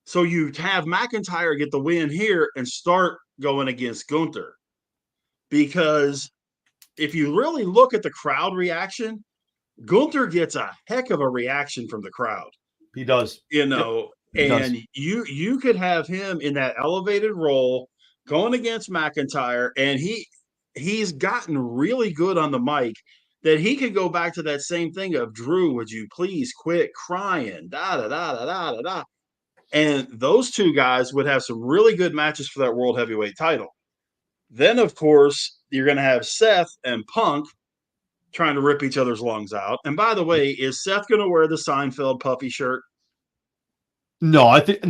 [SPEAKER 2] So you have McIntyre get the win here and start going against Gunther. Because if you really look at the crowd reaction, Gunther gets a heck of a reaction from the crowd.
[SPEAKER 1] He does.
[SPEAKER 2] And you could have him in that elevated role going against McIntyre, and he's gotten really good on the mic that he could go back to that same thing of, Drew, would you please quit crying, da-da-da-da-da-da-da. And those two guys would have some really good matches for that World Heavyweight title. Then, of course, you're going to have Seth and Punk trying to rip each other's lungs out. And by the way, is Seth going to wear the Seinfeld puffy shirt?
[SPEAKER 1] No, I think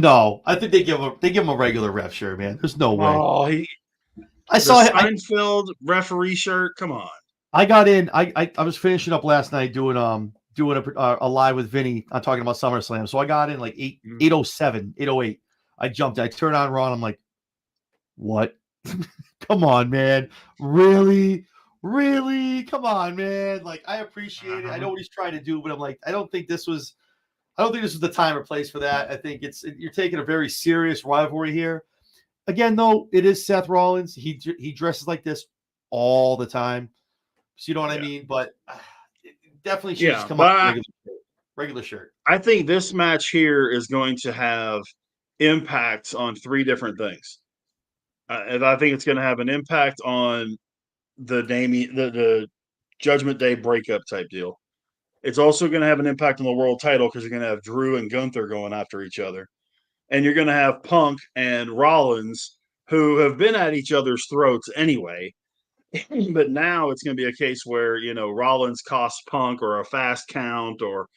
[SPEAKER 1] they give him a regular ref shirt, man. There's no way.
[SPEAKER 2] Oh,
[SPEAKER 1] I saw
[SPEAKER 2] Seinfeld referee shirt. Come on.
[SPEAKER 1] I got in. I was finishing up last night doing a live with Vinny. I'm talking about SummerSlam. So I got in 8:07, 8:08. I jumped. I turned on Raw. And I'm like, what? Come on, man. Really? Come on, man. I appreciate it. I know what he's trying to do, but I'm like, I don't think this was the time or place for that. I think you're taking a very serious rivalry here. Again, though, it is Seth Rollins. He dresses like this all the time. So you know what I mean? But definitely should just come up with regular shirt.
[SPEAKER 2] I think this match here is going to have impacts on three different things. And I think it's going to have an impact on the Judgment Day breakup type deal. It's also going to have an impact on the world title because you're going to have Drew and Gunther going after each other. And you're going to have Punk and Rollins, who have been at each other's throats anyway. But now it's going to be a case where, Rollins costs Punk or a fast count or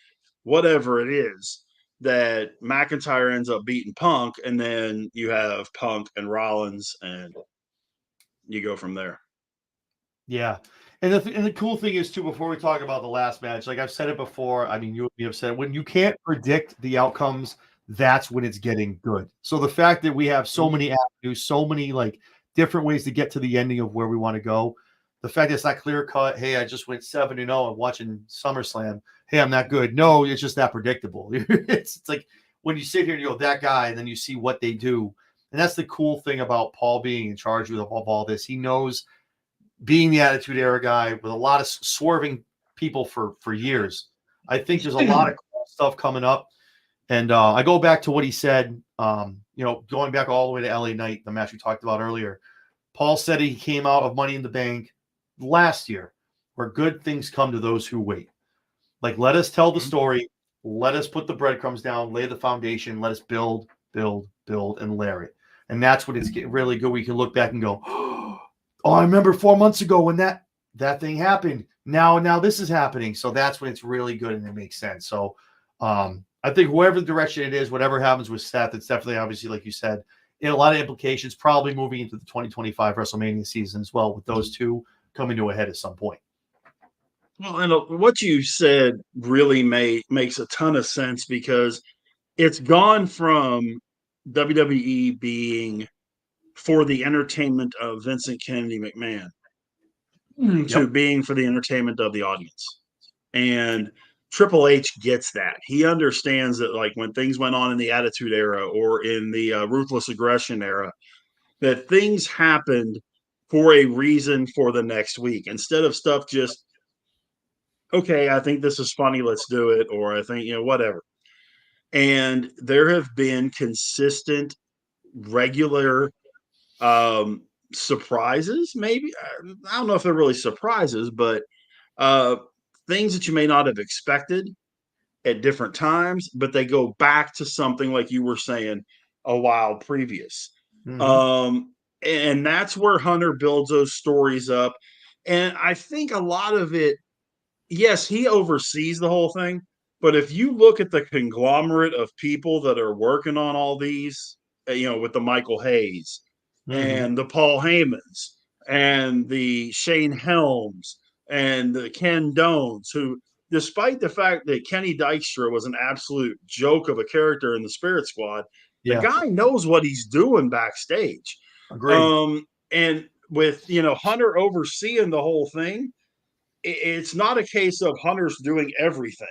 [SPEAKER 2] whatever it is, that McIntyre ends up beating Punk, and then you have Punk and Rollins, and you go from there.
[SPEAKER 1] Yeah. And the cool thing is, too, before we talk about the last match, like I've said it before, I mean, you and me have said it, when you can't predict the outcomes, that's when it's getting good. So the fact that we have so many avenues, so many different ways to get to the ending of where we want to go, the fact that it's not clear cut, hey, I just went 7-0 and watching SummerSlam, hey, I'm not good. No, it's just that predictable. It's like when you sit here and you go, that guy, and then you see what they do. And that's the cool thing about Paul being in charge of all this. He knows, being the Attitude Era guy with a lot of swerving people for years, I think there's a lot of cool stuff coming up. And I go back to what he said, going back all the way to LA Knight, the match we talked about earlier. Paul said he came out of Money in the Bank last year, where good things come to those who wait. Let us tell the story. Let us put the breadcrumbs down, lay the foundation. Let us build, and layer it. And that's when it's really good. We can look back and go, oh, I remember 4 months ago when that that thing happened. Now this is happening. So that's when it's really good and it makes sense. So I think whoever the direction it is, whatever happens with Seth, it's definitely obviously, like you said, a lot of implications, probably moving into the 2025 WrestleMania season as well, with those two coming to a head at some point.
[SPEAKER 2] Well, and what you said really makes a ton of sense because it's gone from WWE being for the entertainment of Vincent Kennedy McMahon to
[SPEAKER 1] Yep.
[SPEAKER 2] being for the entertainment of the audience. And Triple H gets that. He understands that, like, when things went on in the Attitude Era or in the Ruthless Aggression era, that things happened for a reason for the next week instead of stuff just, okay, I think this is funny, let's do it, or I think, whatever. And there have been consistent, regular surprises, maybe. I don't know if they're really surprises, but uh, things that you may not have expected at different times, but they go back to something like you were saying a while previous.
[SPEAKER 1] Mm-hmm.
[SPEAKER 2] And that's where Hunter builds those stories up. And I think a lot of it, yes, he oversees the whole thing. But if you look at the conglomerate of people that are working on all these, with the Michael Hayes
[SPEAKER 1] Mm-hmm.
[SPEAKER 2] and the Paul Heymans and the Shane Helms and the Ken Dones, who, despite the fact that Kenny Dykstra was an absolute joke of a character in the Spirit Squad, the
[SPEAKER 1] Yeah.
[SPEAKER 2] guy knows what he's doing backstage.
[SPEAKER 1] Agreed.
[SPEAKER 2] And with, Hunter overseeing the whole thing, it's not a case of Hunter's doing everything,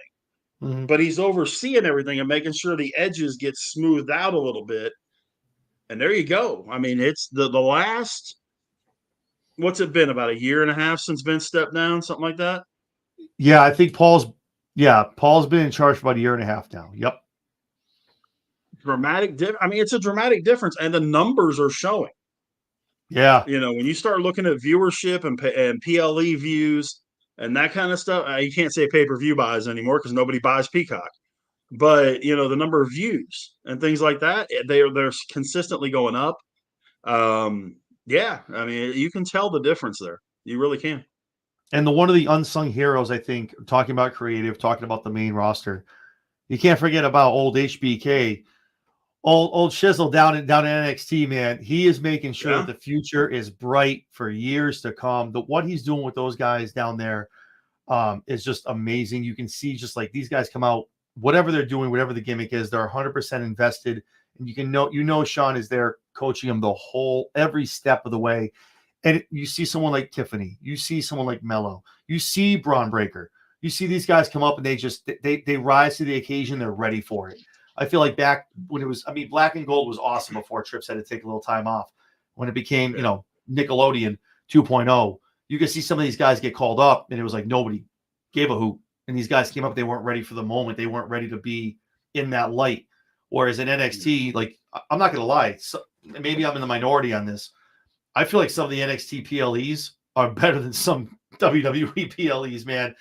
[SPEAKER 1] Mm-hmm.
[SPEAKER 2] but he's overseeing everything and making sure the edges get smoothed out a little bit. And there you go. I mean, it's the last, what's it been, about a year and a half since Vince stepped down, something like that?
[SPEAKER 1] Yeah, I think Paul's been in charge for about a year and a half now. Yep.
[SPEAKER 2] I mean, it's a dramatic difference, and the numbers are showing.
[SPEAKER 1] Yeah.
[SPEAKER 2] When you start looking at viewership and PLE views and that kind of stuff, you can't say pay-per-view buys anymore because nobody buys Peacock. But the number of views and things like that, they're consistently going up. Yeah, I mean, you can tell the difference there. You really can.
[SPEAKER 1] And one of the unsung heroes, I think, talking about creative, talking about the main roster, you can't forget about old HBK, old Shizzle down in NXT, man. He is making sure that the future is bright for years to come. What he's doing with those guys down there is just amazing. You can see just like these guys come out, whatever they're doing, whatever the gimmick is, they're 100% invested. And you know, Sean is there coaching them every step of the way. And you see someone like Tiffany, you see someone like Mello, you see Braun Breaker, you see these guys come up and they rise to the occasion. They're ready for it. I feel like back when Black and Gold was awesome before Trips had to take a little time off. When it became, Nickelodeon 2.0, you could see some of these guys get called up and it was like nobody gave a hoot. And these guys came up, they weren't ready for the moment. They weren't ready to be in that light. Whereas in NXT, like, I'm not going to lie, maybe I'm in the minority on this. I feel like some of the NXT PLEs are better than some WWE PLEs, man.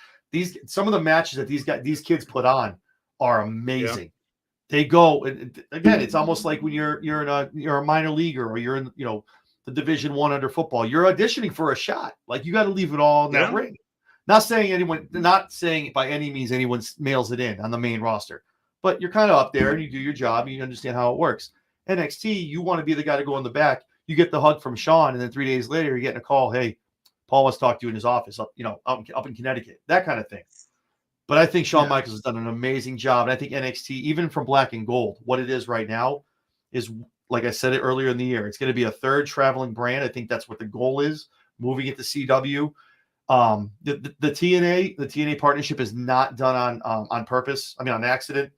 [SPEAKER 1] Some of the matches that these kids put on are amazing. Yeah. They go again. It's almost like when you're a minor leaguer or you're in the Division I under football. You're auditioning for a shot. Like you got to leave it all in that ring. Not saying by any means anyone mails it in on the main roster, but you're kind of up there and you do your job and you understand how it works. NXT, you want to be the guy to go in the back. You get the hug from Sean, and then 3 days later, you're getting a call. Hey, Paul wants to talk to you in his office, up in Connecticut, that kind of thing. But I think Shawn Michaels has done an amazing job. And I think NXT, even from Black and Gold, what it is right now is, like I said it earlier in the year, it's going to be a third traveling brand. I think that's what the goal is, moving it to CW. The TNA partnership is not done on purpose. On accident.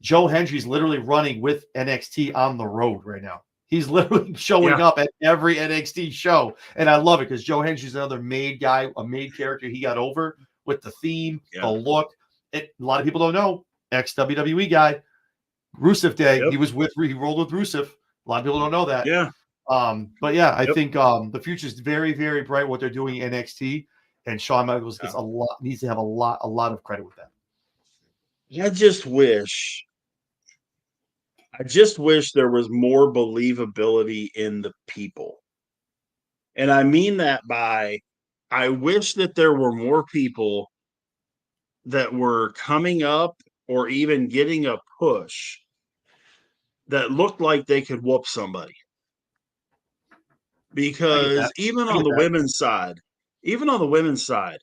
[SPEAKER 1] Joe Hendry's literally running with NXT on the road right now. He's literally showing up at every NXT show. And I love it because Joe Hendry's another made guy, a made character he got over with the theme, the look. A lot of people don't know, ex-WWE guy, Rusev Day. Yep. He rolled with Rusev. A lot of people don't know that.
[SPEAKER 2] Yeah.
[SPEAKER 1] But yeah, I think the future is very, very bright what they're doing in NXT. And Shawn Michaels needs to have a lot of credit with that.
[SPEAKER 2] I just wish there was more believability in the people. And I mean that by, I wish that there were more people that were coming up or even getting a push that looked like they could whoop somebody.
[SPEAKER 1] I get
[SPEAKER 2] Because
[SPEAKER 1] that. I get that.
[SPEAKER 2] even on the women's side,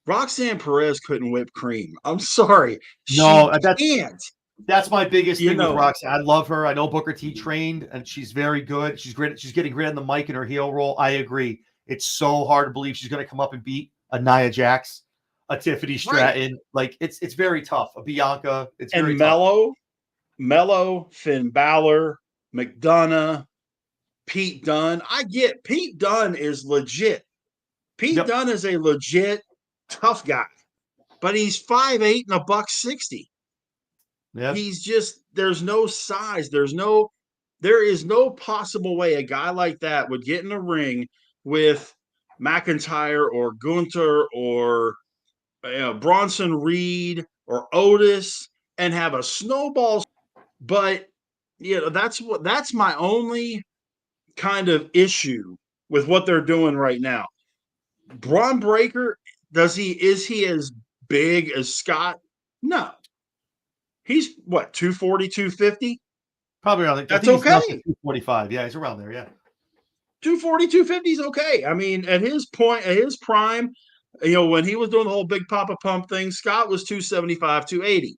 [SPEAKER 2] Roxanne Perez couldn't whip cream. I'm sorry.
[SPEAKER 1] No,
[SPEAKER 2] She can't.
[SPEAKER 1] that's my biggest
[SPEAKER 2] You
[SPEAKER 1] thing with
[SPEAKER 2] know,
[SPEAKER 1] Roxanne. I love her. I know Booker T trained, and she's very good. She's great. She's getting great on the mic in her heel role. I agree. It's so hard to believe she's going to come up and beat a Nia Jax, a Tiffany
[SPEAKER 2] right.
[SPEAKER 1] Stratton. Like it's very tough. A Bianca. It's very
[SPEAKER 2] And
[SPEAKER 1] tough.
[SPEAKER 2] Mello, Finn Balor, McDonough, Pete Dunne. I get Pete Dunne is legit. Pete
[SPEAKER 1] Yep.
[SPEAKER 2] Dunne is a legit tough guy, but he's 5'8" and a buck 60.
[SPEAKER 1] Yep.
[SPEAKER 2] He's just there's no size. There is no possible way a guy like that would get in a ring with McIntyre or Gunther or Bronson Reed or Otis and have a snowball. But that's my only kind of issue with what they're doing right now. Braun Breaker, is he as big as Scott? No. He's what, 240, 250?
[SPEAKER 1] Probably around. I
[SPEAKER 2] That's
[SPEAKER 1] think he's now
[SPEAKER 2] okay.
[SPEAKER 1] 245. Yeah, he's around there. Yeah.
[SPEAKER 2] 240, 250 is okay. I mean, at his prime, when he was doing the whole Big Papa Pump thing, Scott was 275, 280.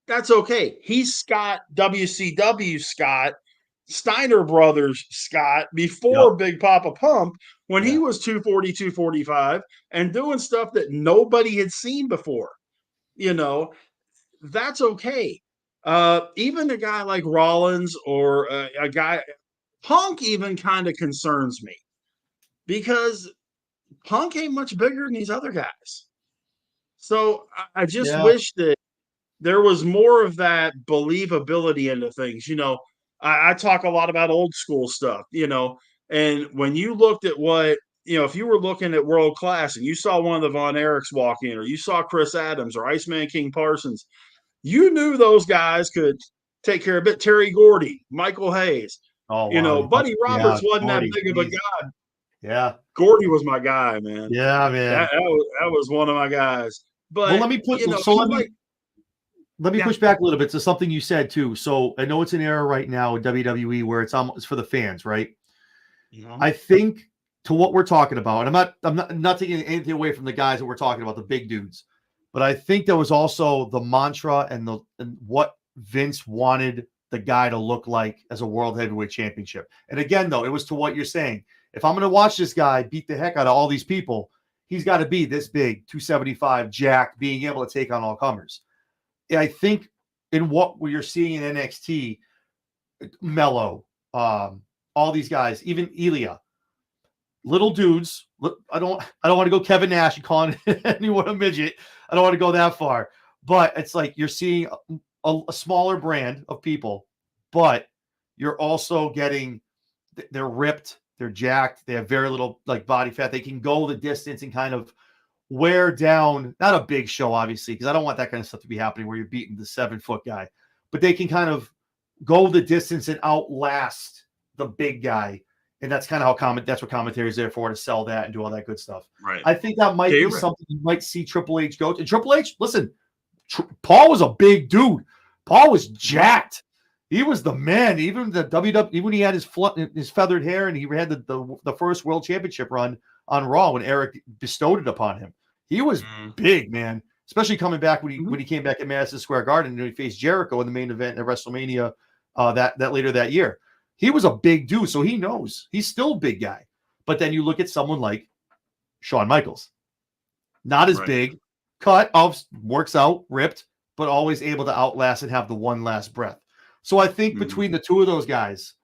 [SPEAKER 2] That's okay. He's Scott, WCW Scott, Steiner Brothers Scott
[SPEAKER 1] Yep.
[SPEAKER 2] before Big Papa Pump when he
[SPEAKER 1] Yeah.
[SPEAKER 2] was 240, 245 and doing stuff that nobody had seen before. You know, that's okay. Even a guy like Rollins or a guy, Punk even kind of concerns me because Punk ain't much bigger than these other guys. So I just
[SPEAKER 1] Yeah.
[SPEAKER 2] wish that there was more of that believability into things. I talk a lot about old school stuff, and when you looked at if you were looking at world class and you saw one of the Von Erichs walk in, or you saw Chris Adams or Iceman King Parsons, you knew those guys could take care of it. Terry Gordy, Michael Hayes,
[SPEAKER 1] Oh wow.
[SPEAKER 2] Buddy
[SPEAKER 1] Yeah.
[SPEAKER 2] Roberts wasn't that
[SPEAKER 1] Gordy.
[SPEAKER 2] big of a
[SPEAKER 1] Jeez.
[SPEAKER 2] guy.
[SPEAKER 1] Yeah.
[SPEAKER 2] Gordy was my guy, man.
[SPEAKER 1] Yeah,
[SPEAKER 2] That
[SPEAKER 1] man.
[SPEAKER 2] that was one of my guys.
[SPEAKER 1] Well,
[SPEAKER 2] But
[SPEAKER 1] let me
[SPEAKER 2] yeah,
[SPEAKER 1] push back a little bit to something you said too. So I know it's an era right now in WWE where it's almost for the fans, right? I think to what we're talking about, and I'm not taking anything away from the guys that we're talking about, the big dudes, but I think there was also the mantra and what Vince wanted the guy to look like as a world heavyweight championship. And again, though, it was to what you're saying. If I'm going to watch this guy beat the heck out of all these people, he's got to be this big, 275, jacked, being able to take on all comers. I think in what you're seeing in NXT, Mello, all these guys, even Ilya, little dudes. I don't want to go Kevin Nash and calling anyone a midget. I don't want to go that far, but it's like you're seeing a smaller brand of people, but you're also getting they're ripped, they're jacked, they have very little like body fat. They can go the distance and kind of wear down, not a big show, obviously, because I don't want that kind of stuff to be happening where you're beating the 7-foot guy, but they can kind of go the distance and outlast the big guy. And that's kind of that's what commentary is there for, to sell that and do all that good stuff.
[SPEAKER 2] right.
[SPEAKER 1] I think that might
[SPEAKER 2] Yeah,
[SPEAKER 1] be
[SPEAKER 2] you're right.
[SPEAKER 1] something you might see Triple H go to. And Triple H, listen, Paul was a big dude. Paul was jacked. He was the man. Even the WWE, even when he had his feathered hair and he had the first world championship run on Raw when Eric bestowed it upon him. He was big, man. Especially coming back when he came back at Madison Square Garden and he faced Jericho in the main event at WrestleMania that later that year. He was a big dude, so he knows. He's still a big guy. But then you look at someone like Shawn Michaels. Not as big, cut, works out, ripped, but always able to outlast and have the one last breath. So I think between the two of those guys,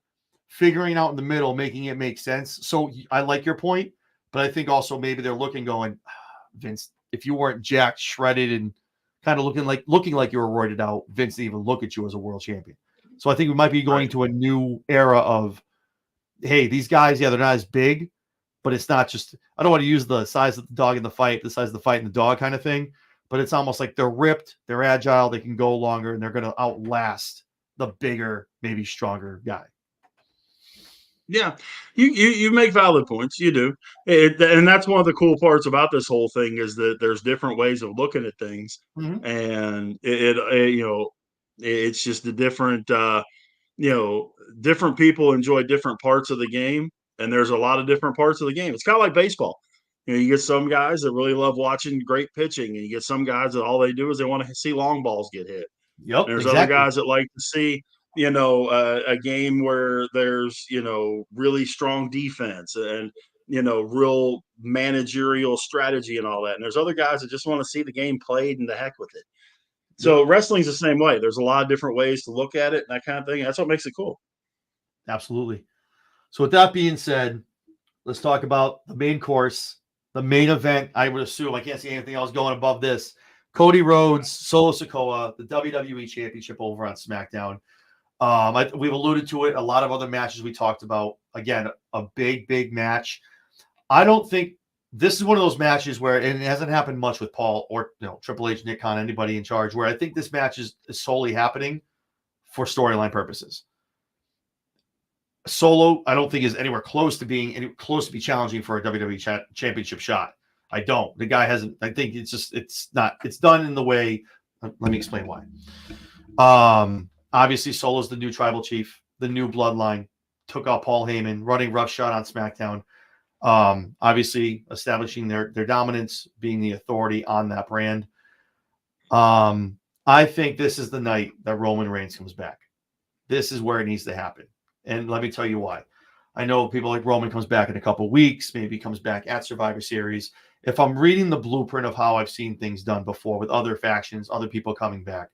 [SPEAKER 1] figuring out in the middle, making it make sense. So I like your point, but I think also maybe they're going, Vince, if you weren't jacked, shredded, and kind of looking like you were roided out, Vince didn't even look at you as a world champion. So I think we might be going to a new era of, hey, these guys, they're not as big, but it's not just, I don't want to use the size of the dog in the fight, the size of the fight in the dog kind of thing, but it's almost like they're ripped, they're agile, they can go longer, and they're going to outlast the bigger, maybe stronger guy.
[SPEAKER 2] Yeah, you make valid points. You do, and that's one of the cool parts about this whole thing is that there's different ways of looking at things,
[SPEAKER 1] Mm-hmm.
[SPEAKER 2] and it's just a different different people enjoy different parts of the game, and there's a lot of different parts of the game. It's kind of like baseball. You get some guys that really love watching great pitching, and you get some guys that all they do is they want to see long balls get hit.
[SPEAKER 1] Yep,
[SPEAKER 2] There's other
[SPEAKER 1] exactly.
[SPEAKER 2] guys that like to see, a game where there's, really strong defense and, real managerial strategy and all that. And there's other guys that just want to see the game played and the heck with it.
[SPEAKER 1] Yep,
[SPEAKER 2] So wrestling's the same way. There's a lot of different ways to look at it and that kind of thing. That's what makes it cool.
[SPEAKER 1] absolutely. So with that being said, let's talk about the main course, the main event. I would assume I can't see anything else going above this. Cody Rhodes, Solo Sikoa, the WWE Championship over on SmackDown. We've alluded to it. A lot of other matches we talked about. Again, a big, big match. I don't think this is one of those matches where, and it hasn't happened much with Paul or Triple H, Nick Khan, anybody in charge, where I think this match is solely happening for storyline purposes. Solo, I don't think is anywhere close to being challenging for a WWE championship shot. I don't. The guy hasn't. I think it's not. It's done in the way. Let me explain why. Obviously, Solo's the new tribal chief, the new bloodline. Took out Paul Heyman, running roughshod on SmackDown. Obviously, establishing their dominance, being the authority on that brand. I think this is the night that Roman Reigns comes back. This is where it needs to happen. And let me tell you why. I know people like Roman comes back in a couple weeks, maybe comes back at Survivor Series. If I'm reading the blueprint of how I've seen things done before with other factions, other people coming back,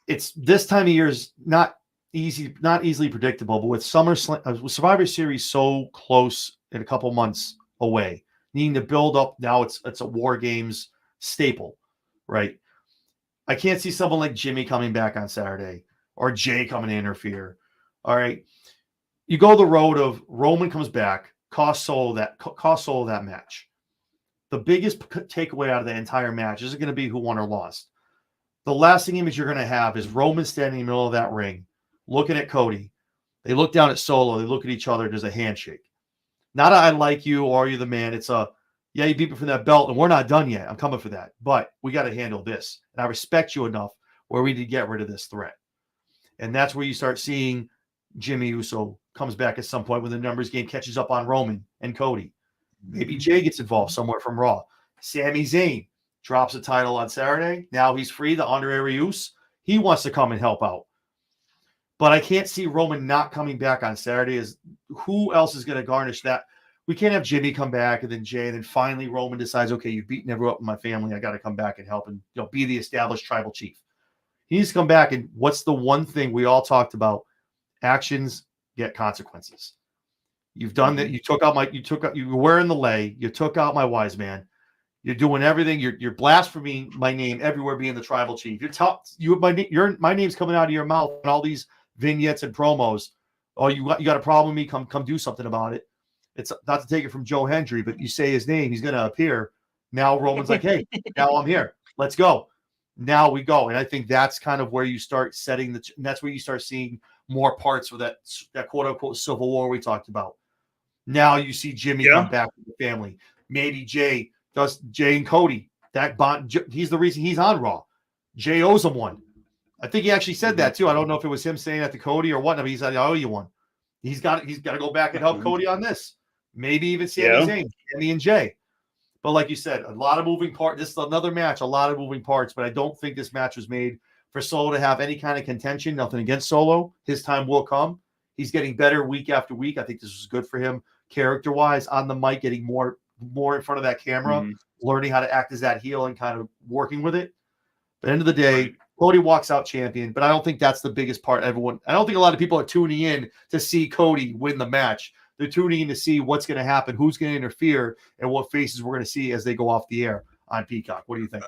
[SPEAKER 1] it's this time of year is not easily predictable. But with SummerSlam, with Survivor Series so close in a couple months away, needing to build up now, it's a War Games staple, right? I can't see someone like Jimmy coming back on Saturday or Jay coming to interfere. All right. You go the road of Roman comes back, cost Solo that match. The biggest takeaway out of the entire match isn't going to be who won or lost. The lasting image you're going to have is Roman standing in the middle of that ring, looking at Cody. They look down at Solo. They look at each other. There's a handshake. Not a, I like you or are you the man. It's a, yeah, you beat me for that belt, and we're not done yet. I'm coming for that. But we got to handle this. And I respect you enough where we need to get rid of this threat. And that's where you start seeing Jimmy Uso comes back at some point when the numbers game catches up on Roman and Cody. Maybe Jay gets involved somewhere from Raw. Sami Zayn drops a title on Saturday. Now he's free, the honorary use. He wants to come and help out. But I can't see Roman not coming back on Saturday. Is who else is going to garnish that? We can't have Jimmy come back and then Jay, and then finally Roman decides, okay, you've beaten everyone up in my family. I got to come back and help and be the established tribal chief. He needs to come back. And what's the one thing we all talked about? Actions get consequences. You've done that. You were wearing the lei. You took out my wise man. You're doing everything. You're blaspheming my name everywhere, being the tribal chief. My name's coming out of your mouth and all these vignettes and promos. Oh, you got a problem with me? Come do something about it. It's not to take it from Joe Hendry, but you say his name, he's going to appear. Now Roman's like, hey, now I'm here. Let's go. Now we go. And I think that's kind of where you start setting that's where you start seeing more parts of that quote unquote civil war we talked about. Now you see Jimmy come back with the family. Maybe Jay and Cody. That bond, he's the reason he's on Raw. Jay owes him one. I think he actually said that too. I don't know if it was him saying that to Cody or what. But he said, I owe you one. He's got to go back and help Cody on this. Maybe even Sami Zayn, Sami and Jay. But like you said, a lot of moving parts. This is another match, a lot of moving parts. But I don't think this match was made for Solo to have any kind of contention. Nothing against Solo. His time will come. He's getting better week after week. I think this was good for him character-wise on the mic, getting more in front of that camera, learning how to act as that heel and kind of working with it. But at the end of the day, Cody walks out champion, but I don't think that's the biggest part. I don't think a lot of people are tuning in to see Cody win the match. They're tuning in to see what's going to happen, who's going to interfere, and what faces we're going to see as they go off the air on Peacock. What do you think?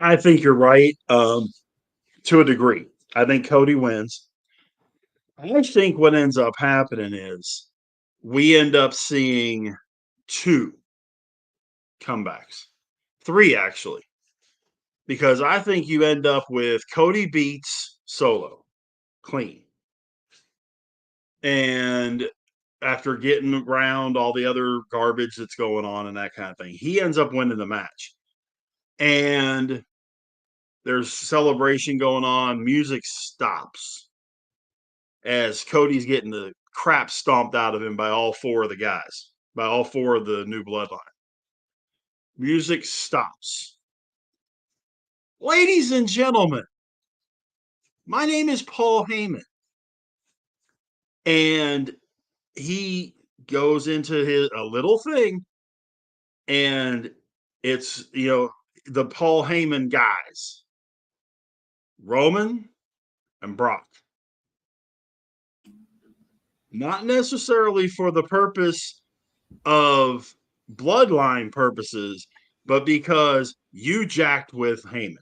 [SPEAKER 2] I think you're right to a degree. I think Cody wins. I think what ends up happening is we end up seeing 2 comebacks, 3 actually, because I think you end up with Cody beats Solo clean. And after getting around all the other garbage that's going on and that kind of thing, he ends up winning the match. And there's celebration going on. Music stops as Cody's getting the crap stomped out of him by all four of the guys, by all four of the new bloodline. Music stops. Ladies and gentlemen, my name is Paul Heyman. And he goes into a little thing, and it's, the Paul Heyman guys, Roman and Brock. Not necessarily for the purpose of bloodline purposes, but because you jacked with Heyman.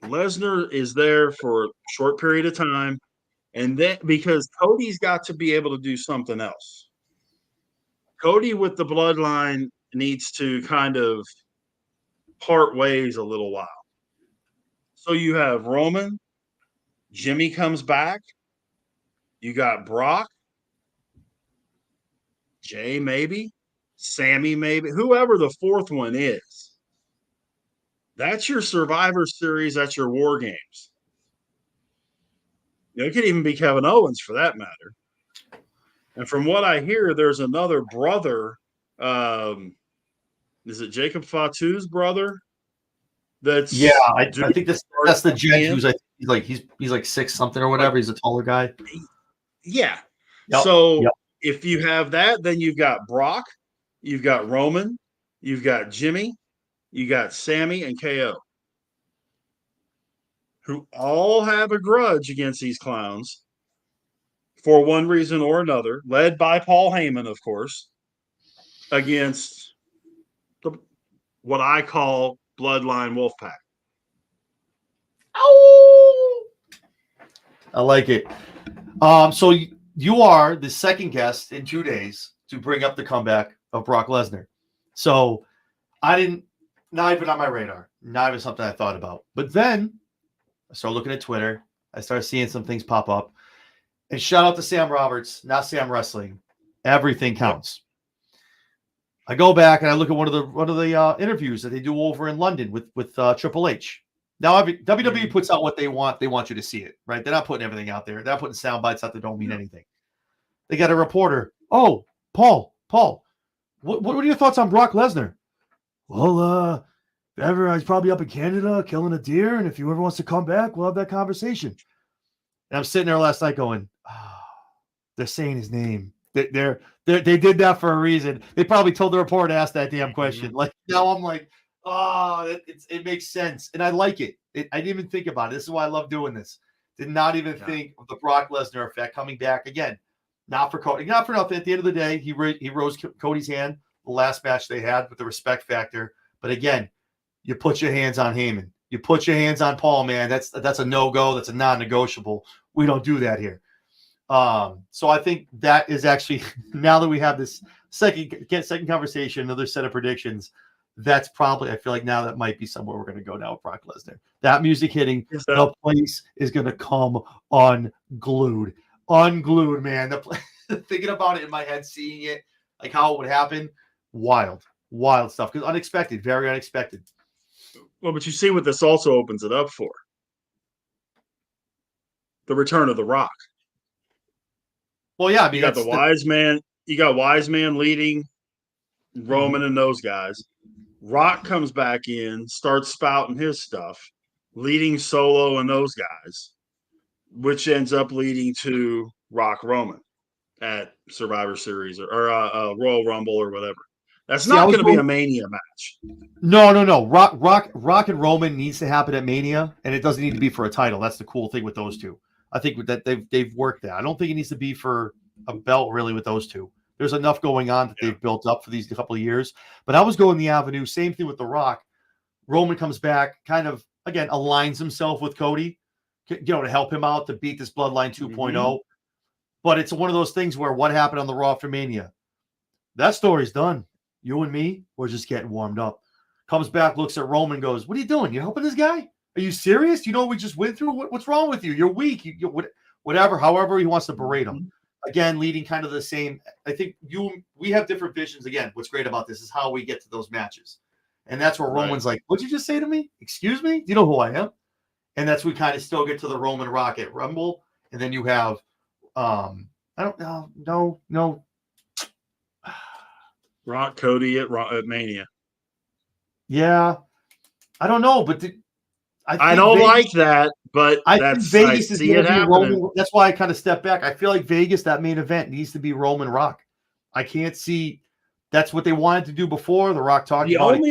[SPEAKER 2] Lesnar is there for a short period of time, and then because Cody's got to be able to do something else. Cody with the bloodline needs to kind of part ways a little while. So you have Roman, Jimmy comes back, you got Brock, Jay maybe, Sammy maybe, whoever the fourth one is. That's your Survivor Series, that's your War Games. It could even be Kevin Owens for that matter. And from what I hear, there's another brother. Is it Jacob Fatu's brother? That's
[SPEAKER 1] I think that's the gent who's he's like 6 something or whatever. He's a taller guy.
[SPEAKER 2] Yeah. If you have that, then you've got Brock, you've got Roman, you've got Jimmy, you got Sammy and KO, who all have a grudge against these clowns for one reason or another, led by Paul Heyman, of course, against what I call Bloodline Wolfpack.
[SPEAKER 1] Ow! I like it. So you are the second guest in 2 days to bring up the comeback of Brock Lesnar. So not even on my radar, not even something I thought about. But then I started looking at Twitter. I started seeing some things pop up. And shout out to Sam Roberts, not Sam Wrestling. Everything counts. I go back and I look at one of the interviews that they do over in London with Triple H. Now, WWE puts out what they want. They want you to see it, right? They're not putting everything out there. They're not putting sound bites out that don't mean anything. They got a reporter. Oh, Paul, what are your thoughts on Brock Lesnar? Well, he's probably up in Canada killing a deer, and if he ever wants to come back, we'll have that conversation. And I'm sitting there last night going, they're saying his name. They did that for a reason. They probably told the reporter to ask that damn question. Like now I'm like, it makes sense. And I like it. I didn't even think about it. This is why I love doing this. Did not even think of the Brock Lesnar effect coming back again. Not for Cody. Not for nothing. At the end of the day, he rose Cody's hand the last match they had with the respect factor. But again, you put your hands on Heyman. You put your hands on Paul, man. That's a no-go. That's a non-negotiable. We don't do that here. So I think that is actually, now that we have this second conversation, another set of predictions, that's probably, I feel like now that might be somewhere we're going to go now with Brock Lesnar. That music hitting, the place is going to come unglued, man. Thinking about it in my head, seeing it, like how it would happen, wild stuff. Because unexpected, very unexpected.
[SPEAKER 2] Well, but you see what this also opens it up for. The return of The Rock.
[SPEAKER 1] Well, yeah, I mean,
[SPEAKER 2] you got Wise Man. You got Wise Man leading Roman and those guys. Rock comes back in, starts spouting his stuff, leading Solo and those guys, which ends up leading to Rock Roman at Survivor Series or Royal Rumble or whatever. That's not going to be a Mania match.
[SPEAKER 1] No. Rock and Roman needs to happen at Mania, and it doesn't need to be for a title. That's the cool thing with those two. I think that they've worked that. I don't think it needs to be for a belt really with those two. There's enough going on that they've built up for these couple of years. But I was going the avenue. Same thing with The Rock. Roman comes back, kind of again aligns himself with Cody, to help him out to beat this Bloodline 2.0. But it's one of those things where what happened on the Raw for Mania? That story's done. You and me, we're just getting warmed up. Comes back, looks at Roman, goes, "What are you doing? You helping this guy? Are you serious? You know what we just went through? What's wrong with you? You're weak. whatever, however he wants to berate him. Again, leading kind of the same. I think we have different visions. Again, what's great about this is how we get to those matches. And that's where Roman's like, what'd you just say to me? Excuse me? Do you know who I am? And that's we kind of still get to the Roman Rocket Rumble. And then you have I don't know, no.
[SPEAKER 2] Rock Cody at Mania.
[SPEAKER 1] Yeah. I don't know, but
[SPEAKER 2] I don't like that, but
[SPEAKER 1] I think Vegas is going to be
[SPEAKER 2] happening.
[SPEAKER 1] Roman. That's why I kind of stepped back. I feel like Vegas, that main event, needs to be Roman Rock. I can't see. That's what they wanted to do before. The Rock talked about it.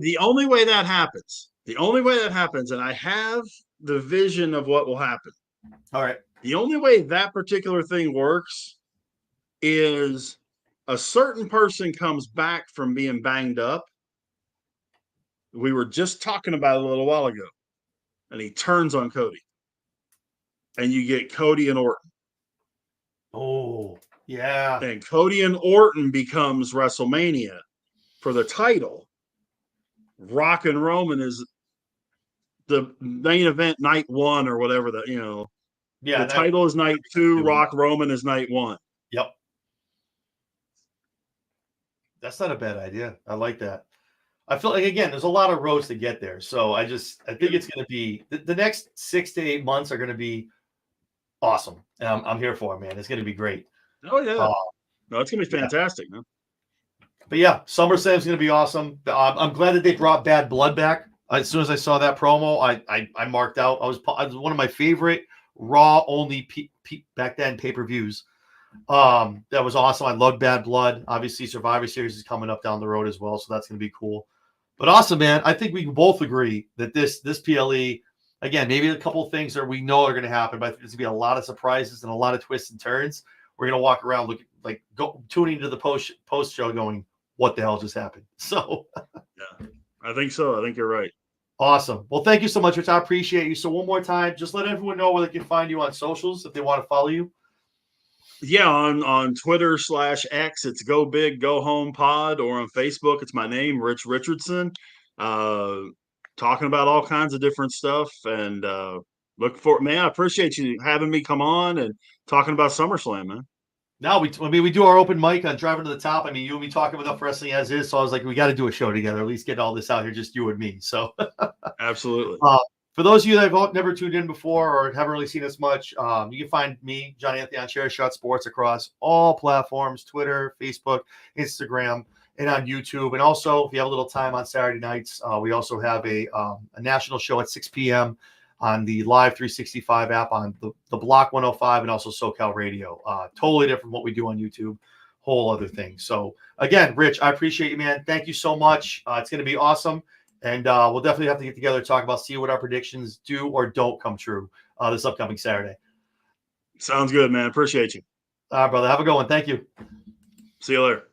[SPEAKER 2] The only way that happens, and I have the vision of what will happen.
[SPEAKER 1] All right.
[SPEAKER 2] The only way that particular thing works is a certain person comes back from being banged up. We were just talking about it a little while ago. And he turns on Cody. And you get Cody and Orton.
[SPEAKER 1] Oh, yeah.
[SPEAKER 2] And Cody and Orton becomes WrestleMania for the title. Rock and Roman is the main event night 1 or whatever that,
[SPEAKER 1] Yeah.
[SPEAKER 2] The title is night 2, Rock Roman is night 1.
[SPEAKER 1] Yep. That's not a bad idea. I like that. I feel like, again, there's a lot of roads to get there. So I think it's going to be the next 6 to 8 months are going to be awesome. And I'm here for it, man. It's going to be great.
[SPEAKER 2] Oh, yeah. No, it's going to be fantastic, man.
[SPEAKER 1] But yeah, SummerSlam is going to be awesome. I'm glad that they brought Bad Blood back. As soon as I saw that promo, I marked out. I was one of my favorite Raw only back then pay-per-views. That was awesome. I loved Bad Blood. Obviously, Survivor Series is coming up down the road as well, so that's going to be cool. But awesome, man. I think we can both agree that this PLE, again, maybe a couple of things that we know are going to happen, but I think there's going to be a lot of surprises and a lot of twists and turns. We're going to walk around tuning into the post show going, what the hell just happened? So
[SPEAKER 2] yeah, I think so. I think you're right.
[SPEAKER 1] Awesome. Well, thank you so much, Rich. I appreciate you. So one more time, just let everyone know where they can find you on socials if they want to follow you.
[SPEAKER 2] Yeah, on Twitter /X, it's Go Big Go Home Pod, or on Facebook, it's my name, Rich Richardson. Talking about all kinds of different stuff, and look for man. I appreciate you having me come on and talking about SummerSlam, man.
[SPEAKER 1] No, we do our open mic on Driving to the Top. I mean, you and me talking about wrestling as is, so I was like, we got to do a show together, at least get all this out here, just you and me. So
[SPEAKER 2] absolutely.
[SPEAKER 1] For those of you that have never tuned in before or haven't really seen us much, you can find me, John Anthony, on Chair Shot Sports across all platforms, Twitter, Facebook, Instagram, and on YouTube. And also, if you have a little time on Saturday nights, we also have a national show at 6 p.m. on the Live 365 app on the Block 105 and also SoCal Radio. Totally different from what we do on YouTube. Whole other thing. So, again, Rich, I appreciate you, man. Thank you so much. It's going to be awesome. And we'll definitely have to get together and talk about, see what our predictions do or don't come true this upcoming Saturday.
[SPEAKER 2] Sounds good, man. Appreciate you.
[SPEAKER 1] All right, brother. Have a good one. Thank you.
[SPEAKER 2] See you later.